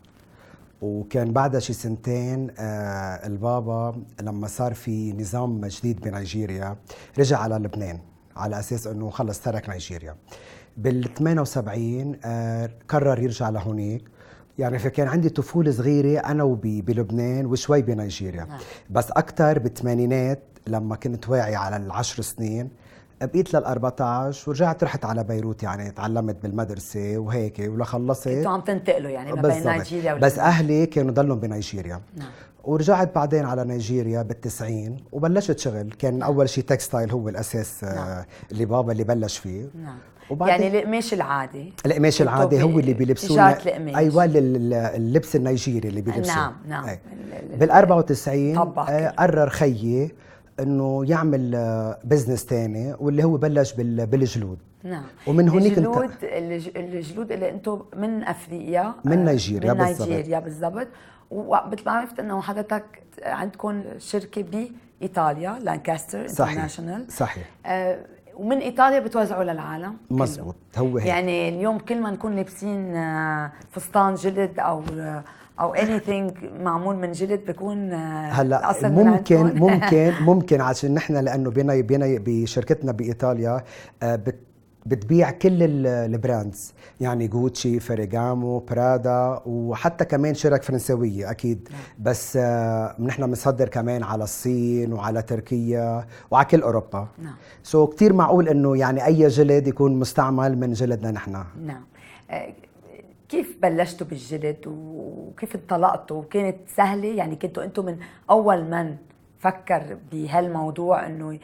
[SPEAKER 8] وكان بعدها شي سنتين البابا لما صار في نظام جديد بنيجيريا رجع على لبنان على اساس انه خلص ترك نيجيريا. بال 78 قرر يرجع لهونيك، يعني فكان عندي طفولة صغيرة أنا بلبنان وشوي بنيجيريا. بس أكتر بالثمانينات لما كنت واعي على ال10 سنين بقيت لل14 ورجعت رحت على بيروت، يعني تعلمت بالمدرسة وهيك ولا خلصت.
[SPEAKER 1] كنتوا عم تنتقلوا يعني ما بين نيجيريا
[SPEAKER 8] بس أهلي كانوا ضلهم بنيجيريا. ورجعت بعدين على نيجيريا بال90 وبلشت شغل. كان أول شيء تكستايل هو الأساس اللي بابا اللي بلش فيه.
[SPEAKER 1] يعني القماش العادي،
[SPEAKER 8] القماش العادي هو اللي بيلبسوه.
[SPEAKER 1] ايوه
[SPEAKER 8] اللبس النيجيري اللي بيلبسوه.
[SPEAKER 1] نعم.
[SPEAKER 8] بال94 قرر خيي انه يعمل بزنس تاني واللي هو بلش بالجلود.
[SPEAKER 1] نعم.
[SPEAKER 8] ومن هونيك
[SPEAKER 1] الجلود اللي انتم من افريقيا،
[SPEAKER 8] من نيجيريا
[SPEAKER 1] بالضبط. ومثل ما عرفت انه حضرتك عندكم شركه بايطاليا لانكاستر انترناشونال.
[SPEAKER 8] صحيح.
[SPEAKER 1] ومن ايطاليا بتوزعوا للعالم.
[SPEAKER 8] مزبوط، هو هيك.
[SPEAKER 1] يعني اليوم كل ما نكون لابسين فستان جلد او anything معمول من جلد بيكون
[SPEAKER 8] هلا ممكن عشان نحن لانه بشركتنا بايطاليا بتبيع كل البراندز، يعني جوتشي، فيريغامو، برادا، وحتى كمان شرك فرنسوية أكيد. بس نحن بنصدر كمان على الصين وعلى تركيا وعلى كل أوروبا.
[SPEAKER 1] نعم.
[SPEAKER 8] سو كتير معقول إنه يعني أي جلد يكون مستعمل من جلدنا نحن.
[SPEAKER 1] نعم. كيف بلشتوا بالجلد وكيف انطلقتوا؟ وكانت سهلة؟ يعني كنتوا أنتم من أول من فكر بهالموضوع إنه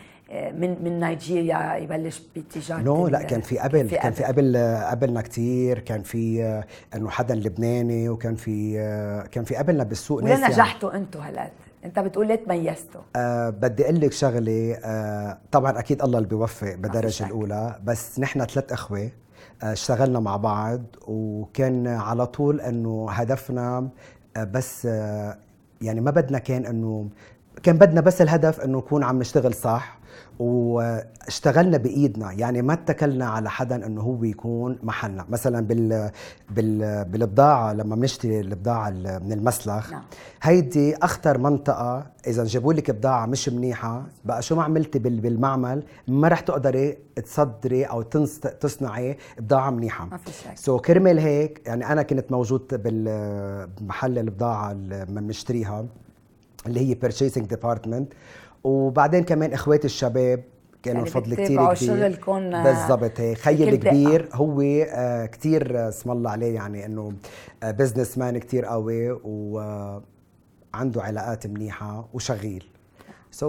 [SPEAKER 1] من نيجيريا يبلش بتجارة؟
[SPEAKER 8] لا، كان في قبل، كان في قبلنا كتير. كان في انه حدا لبناني، وكان في قبلنا بالسوق
[SPEAKER 1] ناس.
[SPEAKER 8] ناس.
[SPEAKER 1] نجحتوا انتم هالقد؟ انت بتقول ليه تميزتوا؟
[SPEAKER 8] بدي اقول لك شغله. طبعا اكيد الله اللي بيوفق بالدرجه الاولى، بس نحن 3 اخوه اشتغلنا مع بعض، وكان على طول انه هدفنا بس يعني ما بدنا كان بدنا بس الهدف انه نكون عم نشتغل صح، واشتغلنا بايدنا. يعني ما اتكلنا على حدا انه هو يكون محلنا. مثلا بالبضاعه، لما بنشتري البضاعه من المسلخ،
[SPEAKER 1] نعم.
[SPEAKER 8] هيدي اخطر منطقه. اذا جابوا لك بضاعه مش منيحه، بقى شو ما عملتي بالمعمل ما رح تقدري تصدري او تصنعي بضاعه منيحه.
[SPEAKER 1] ما في شك.
[SPEAKER 8] سو كرمال هيك يعني انا كنت موجود بالمحل البضاعه اللي بنشتريها، اللي هي purchasing department. وبعدين كمان اخواتي الشباب كانوا
[SPEAKER 1] يعني
[SPEAKER 8] الفضل كتير كبير.
[SPEAKER 1] شغلكم
[SPEAKER 8] بالضبط هيك. خيي الكبير هو كتير اسم الله عليه، يعني انه بزنس مان كتير قوي، وعنده علاقات منيحه وشغيل.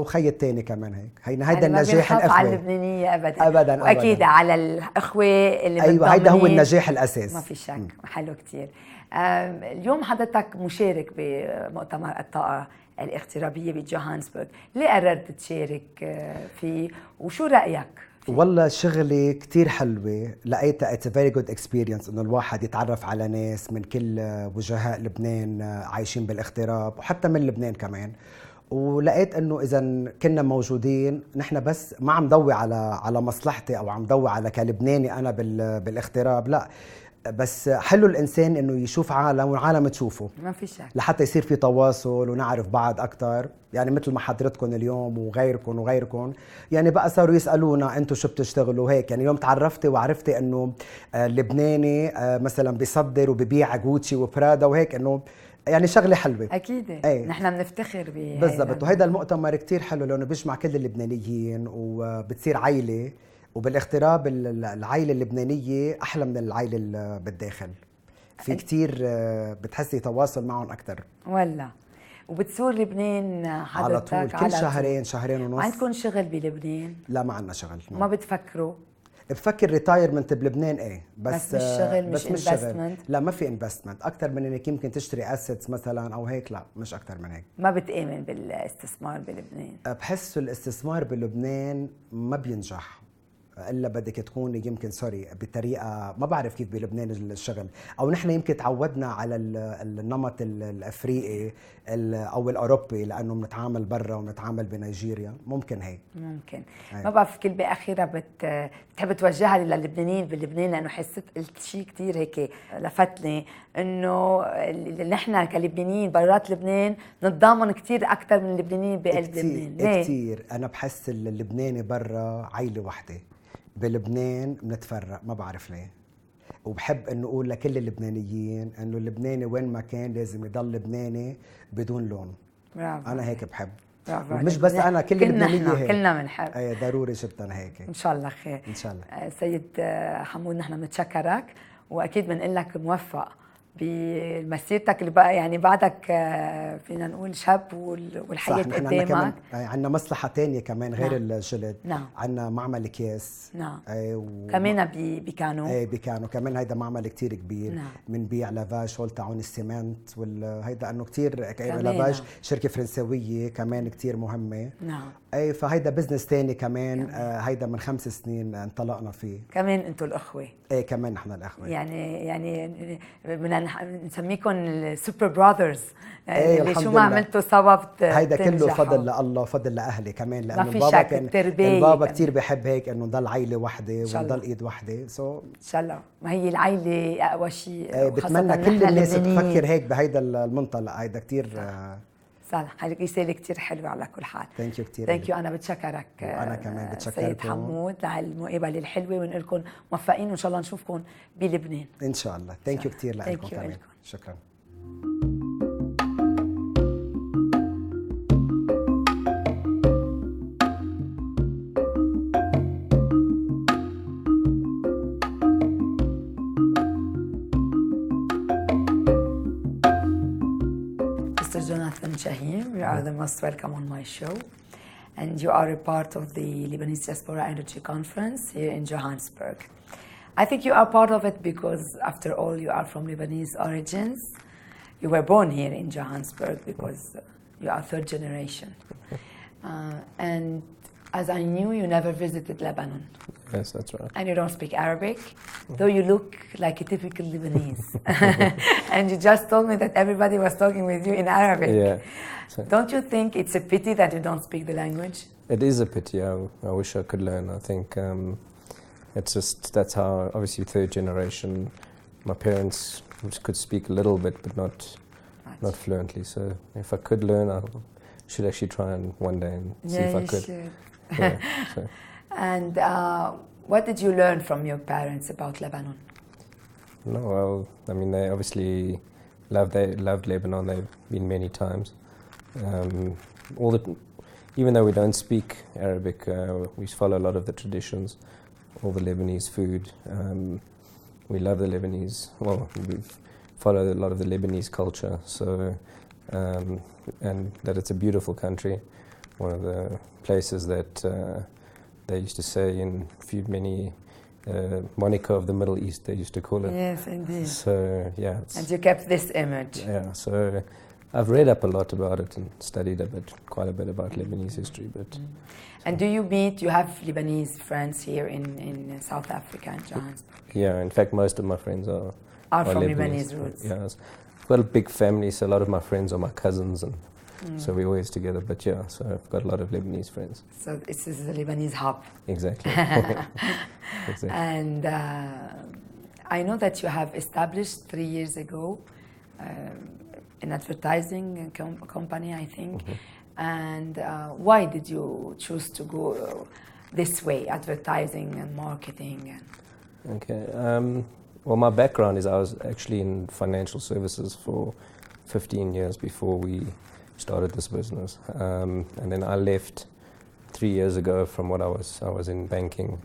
[SPEAKER 8] خيي الثاني كمان هيك. هيدا النجاح الاخوه.
[SPEAKER 1] على اللبنانيه ابدا
[SPEAKER 8] ابدا،
[SPEAKER 1] واكيد
[SPEAKER 8] أبداً.
[SPEAKER 1] على الاخوه اللي
[SPEAKER 8] ايوه، هيدا هو النجاح الاساس.
[SPEAKER 1] ما في شك. حلو كتير. اليوم حضرتك مشارك بمؤتمر الطاقه الاغترابيه بجوهانسبرغ، ليه قررت تشارك فيه وشو رايك فيه؟
[SPEAKER 8] والله شغلة كتير حلوة، لقيتها it's a very good experience انه الواحد يتعرف على ناس من كل وجهاء لبنان عايشين بالاغتراب، وحتى من لبنان كمان. ولقيت انه اذا كنا موجودين نحن بس ما عم ضوي على مصلحتي او عم ضوي على كلبناني انا بالاغتراب، لا، بس حلو الانسان انه يشوف عالم والعالم تشوفه.
[SPEAKER 1] ما في شك.
[SPEAKER 8] لحتى يصير في تواصل ونعرف بعض اكثر. يعني مثل ما حضرتكم اليوم وغيركم يعني بقى صاروا يسالونا انتم شو بتشتغلوا هيك. يعني اليوم تعرفتي وعرفتي انه اللبناني مثلا بيصدر وبيبيع جوتشي وبرادا وهيك، انه يعني شغله حلوه.
[SPEAKER 1] اكيد. نحن بنفتخر
[SPEAKER 8] بالضبط. وهذا المؤتمر كتير حلو لانه بيجمع كل اللبنانيين وبتصير عائله. وبالاغتراب العائله اللبنانيه احلى من العائله اللي بالداخل. في كتير بتحسي تواصل معهم اكثر.
[SPEAKER 1] ولا وبتزور لبنان حضرتك
[SPEAKER 8] على طول؟ كل شهرين ونص.
[SPEAKER 1] عندكم شغل بلبنان؟
[SPEAKER 8] لا، ما عندنا شغل.
[SPEAKER 1] ما بتفكروا؟
[SPEAKER 8] بفكر ريتايرمنت بلبنان
[SPEAKER 1] بس مش شغل، مش انفستمنت؟
[SPEAKER 8] لا، ما في انفستمنت اكثر من انك يمكن تشتري اسيتس مثلا او هيك. لا، مش اكثر من هيك.
[SPEAKER 1] ما بتآمن بالاستثمار بلبنان؟
[SPEAKER 8] بحس الاستثمار بلبنان ما بينجح الا بدك تكون يمكن بطريقه ما بعرف كيف بلبنان الشغل، او نحن يمكن تعودنا على النمط الافريقي او الاوروبي لانه بنتعامل برا وبنتعامل بنيجيريا. ممكن هيك.
[SPEAKER 1] ممكن. ما بعرف، كلمه اخيره بتحب توجهها للبنانيين بلبنان؟ لانه حسيت قلت شيء كثير هيك لفتني، انه نحن كلبنانيين برات لبنان نتضامن كثير اكثر من اللبنانيين بقلب لبنان.
[SPEAKER 8] كثير. انا بحس اللبناني برا عيله وحده، بلبنان بنتفرق، ما بعرف ليه. وبحب انه اقول لكل اللبنانيين انه اللبناني وين ما كان لازم يضل لبناني بدون لون.
[SPEAKER 1] برافو.
[SPEAKER 8] انا هيك بحب.
[SPEAKER 1] برافو.
[SPEAKER 8] مش بس انا، كل اللبنانيه هيك.
[SPEAKER 1] كلنا بنحب.
[SPEAKER 8] اي ضروري جدا هيك.
[SPEAKER 1] ان شاء الله خير.
[SPEAKER 8] ان شاء الله.
[SPEAKER 1] سيد حمود، نحن بنتشكرك واكيد بنقول لك موفق بمسيرتك اللي بقى، يعني بعدك فينا نقول شاب والحياة قدامك.
[SPEAKER 8] عندنا مصلحة تانية كمان غير الجلد.
[SPEAKER 1] نعم.
[SPEAKER 8] عندنا معمل اكياس.
[SPEAKER 1] نعم. كمان بكانوا.
[SPEAKER 8] بكانوا كمان. هيدا معمل كتير كبير.
[SPEAKER 1] نعم.
[SPEAKER 8] بنبيع لافاج هول تاعون السيمنت هيدا انه كتير لافاج شركة فرنسوية كمان كتير مهمة.
[SPEAKER 1] نعم.
[SPEAKER 8] فهيدا بزنس تاني كمان. هيدا من 5 سنين انطلقنا فيه.
[SPEAKER 1] كمان انتوا الاخوة؟
[SPEAKER 8] كمان نحن الاخوة.
[SPEAKER 1] يعني بدنا نسميكم السوبر براذرز.
[SPEAKER 8] اللي
[SPEAKER 1] شو ما عملتوا سوا
[SPEAKER 8] هيدا كله فضل لله وفضل لاهلي كمان، لانه البابا كثير بحب هيك انه نضل عائله وحده ونضل ايد وحده.
[SPEAKER 1] ان شاء الله. ما هي العائله اقوى شيء.
[SPEAKER 8] بتمنى كل الناس تفكر هيك بهيدا المنطلق. هيدا كثير
[SPEAKER 1] صالح رسالة كتير حلوة على كل حال.
[SPEAKER 8] ثانك يو كثير.
[SPEAKER 1] ثانك يو. أنا بتشكرك.
[SPEAKER 8] وأنا كمان بتشكركم
[SPEAKER 1] سيد حمود على المقابلة الحلوة، ونقول لكم موفقين وإن شاء الله نشوفكم بلبنان
[SPEAKER 8] إن شاء الله. ثانك يو كثير لكم
[SPEAKER 1] Thank you
[SPEAKER 8] كمان.
[SPEAKER 1] لكم.
[SPEAKER 8] شكرا.
[SPEAKER 1] Mr. Jonathan Shaheen, you are the most welcome on my show, and you are a part of the Lebanese Diaspora Energy Conference here in Johannesburg. I think you are part of it because, after all, you are from Lebanese origins. You were born here in Johannesburg because you are third generation. And as I knew, you never visited Lebanon.
[SPEAKER 9] Yes, that's right.
[SPEAKER 1] And you don't speak Arabic, though you look like a typical Lebanese. And you just told me that everybody was talking with you in Arabic.
[SPEAKER 9] Yeah. So
[SPEAKER 1] Don't you think it's a pity that you don't speak the language?
[SPEAKER 9] it is a pity. I wish I could learn. I think it's just, that's how, obviously third generation, my parents could speak a little bit, but not fluently. So if I could learn, I should actually try and one day and see if I could.
[SPEAKER 1] Should.
[SPEAKER 9] Yeah, so.
[SPEAKER 1] And what did you learn from your parents about Lebanon?
[SPEAKER 9] No, well, I mean, they obviously loved Lebanon. They've been many times. Even though we don't speak Arabic, we follow a lot of the traditions, all the Lebanese food. We love the Lebanese. Well, we follow a lot of the Lebanese culture. So, and that it's a beautiful country. One of the places that they used to say in many Monaco of the Middle East, they used to call it.
[SPEAKER 1] Yes, indeed.
[SPEAKER 9] So yeah.
[SPEAKER 1] And you kept this image.
[SPEAKER 9] Yeah. So I've read up a lot about it and studied quite a bit about Lebanese history. But
[SPEAKER 1] And do you have Lebanese friends here in South Africa and Johannesburg?
[SPEAKER 9] yeah, in fact, most of my friends are
[SPEAKER 1] From Lebanese roots.
[SPEAKER 9] Yeah, I've got a big family, so a lot of my friends are my cousins, and so we're always together. But yeah, so I've got a lot of Lebanese friends.
[SPEAKER 1] So this is the Lebanese hub.
[SPEAKER 9] Exactly. Exactly.
[SPEAKER 1] And I know that you have established 3 years ago an advertising company, I think. And why did you choose to go this way, advertising and marketing?
[SPEAKER 9] Okay. Well, my background is I was actually in financial services for 15 years before we started this business. And then I left 3 years ago from what I was in banking.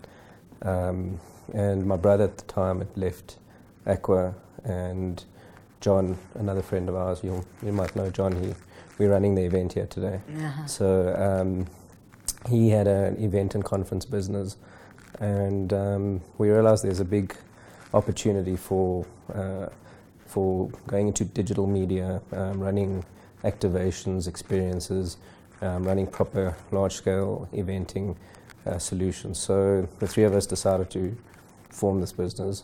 [SPEAKER 9] And my brother at the time had left Aqua, and John, another friend of ours, you might know John, we're running the event here today. So he had an event and conference business, and we realized there's a big opportunity for going into digital media, running activations, experiences, running proper large-scale eventing solutions. So the three of us decided to form this business.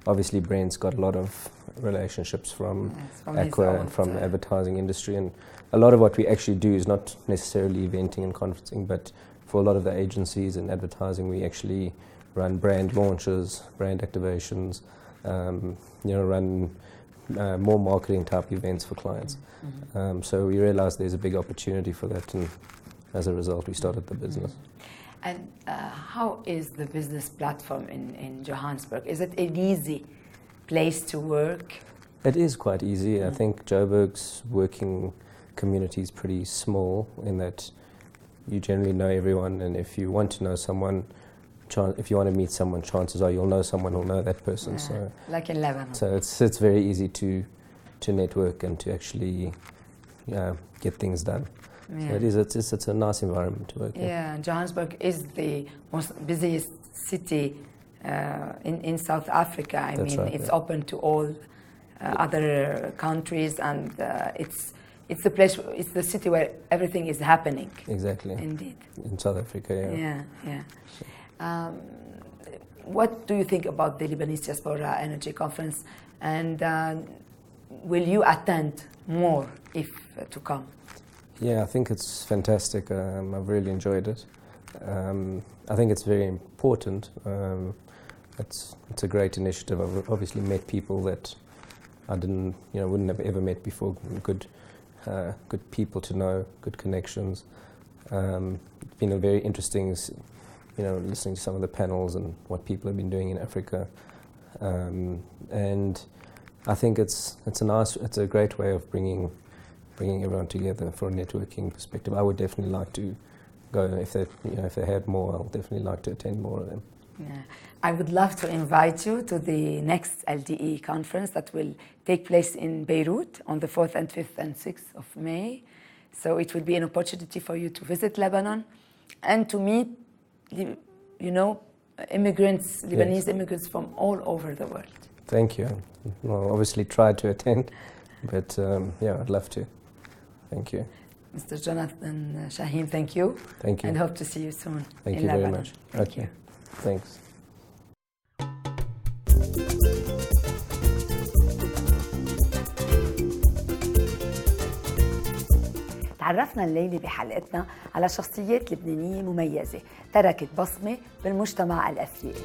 [SPEAKER 9] Obviously, Brent's got a lot of relationships from Aqua and from the advertising industry, and a lot of what we actually do is not necessarily eventing and conferencing, but for a lot of the agencies and advertising, we actually run brand launches, brand activations, run more marketing type events for clients. So we realized there's a big opportunity for that, and as a result, we started the business.
[SPEAKER 1] And how is the business platform in Johannesburg? Is it an easy place to work?
[SPEAKER 9] It is quite easy. I think Joburg's working community is pretty small in that you generally know everyone, and if you want to know someone, if you want to meet someone, chances are you'll know someone who'll know that person. So,
[SPEAKER 1] like in Lebanon.
[SPEAKER 9] So it's very easy to network and to actually get things done.
[SPEAKER 1] Yeah.
[SPEAKER 9] So it's a nice environment to work in.
[SPEAKER 1] Yeah, Johannesburg is the most busiest city in South Africa. I mean,
[SPEAKER 9] right,
[SPEAKER 1] it's open to all other countries, and it's the place. It's the city where everything is happening.
[SPEAKER 9] Exactly.
[SPEAKER 1] Indeed.
[SPEAKER 9] In South Africa, yeah.
[SPEAKER 1] Yeah. What do you think about the Lebanese Diaspora Energy Conference, and will you attend more if to come?
[SPEAKER 9] Yeah, I think it's fantastic. I've really enjoyed it. I think it's very important. It's a great initiative. I've obviously met people that I wouldn't have ever met before. Good good people to know, good connections. It's been a very interesting, listening to some of the panels and what people have been doing in Africa. And I think it's a great way of bringing everyone together for a networking perspective. I would definitely like to go if they had more. I'll definitely like to attend more of them.
[SPEAKER 1] Yeah. I would love to invite you to the next LDE conference that will take place in Beirut on the 4th and 5th and 6th of May. So it will be an opportunity for you to visit Lebanon and to meet, immigrants, Lebanese immigrants from all over the world.
[SPEAKER 9] Thank you. Well, obviously tried to attend, but I'd love to. Thank you.
[SPEAKER 1] Mr. Jonathan Shaheen, thank you.
[SPEAKER 9] Thank you.
[SPEAKER 1] And hope to see you soon
[SPEAKER 9] Thank
[SPEAKER 1] in
[SPEAKER 9] you
[SPEAKER 1] Lebanon.
[SPEAKER 9] very much.
[SPEAKER 1] Thank
[SPEAKER 9] Okay.
[SPEAKER 1] you.
[SPEAKER 9] Thanks.
[SPEAKER 1] تعرفنا الليلة بحلقتنا على شخصيات لبنانية مميزة تركت بصمة بالمجتمع الأفريقي.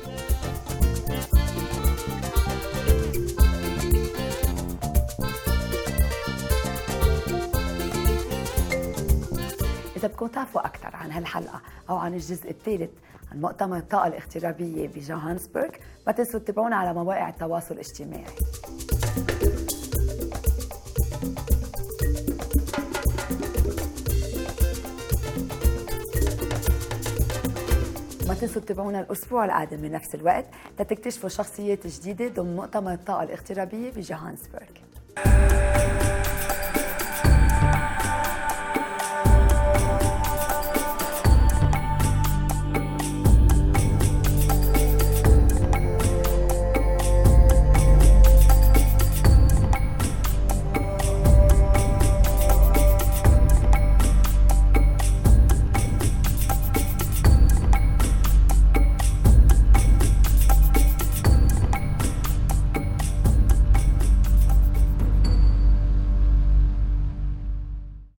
[SPEAKER 1] إذا بدكم تعرفوا أكثر عن هالحلقة أو عن الجزء الثالث عن مؤتمر الطاقة الاغترابية بجوهانسبرغ ما تنسوا تتابعونا على مواقع التواصل الاجتماعي. ما تنسوا تتابعونا الأسبوع القادم من نفس الوقت لتكتشفوا شخصيات جديدة ضمن مؤتمر الطاقة الاغترابية بجوهانسبرغ.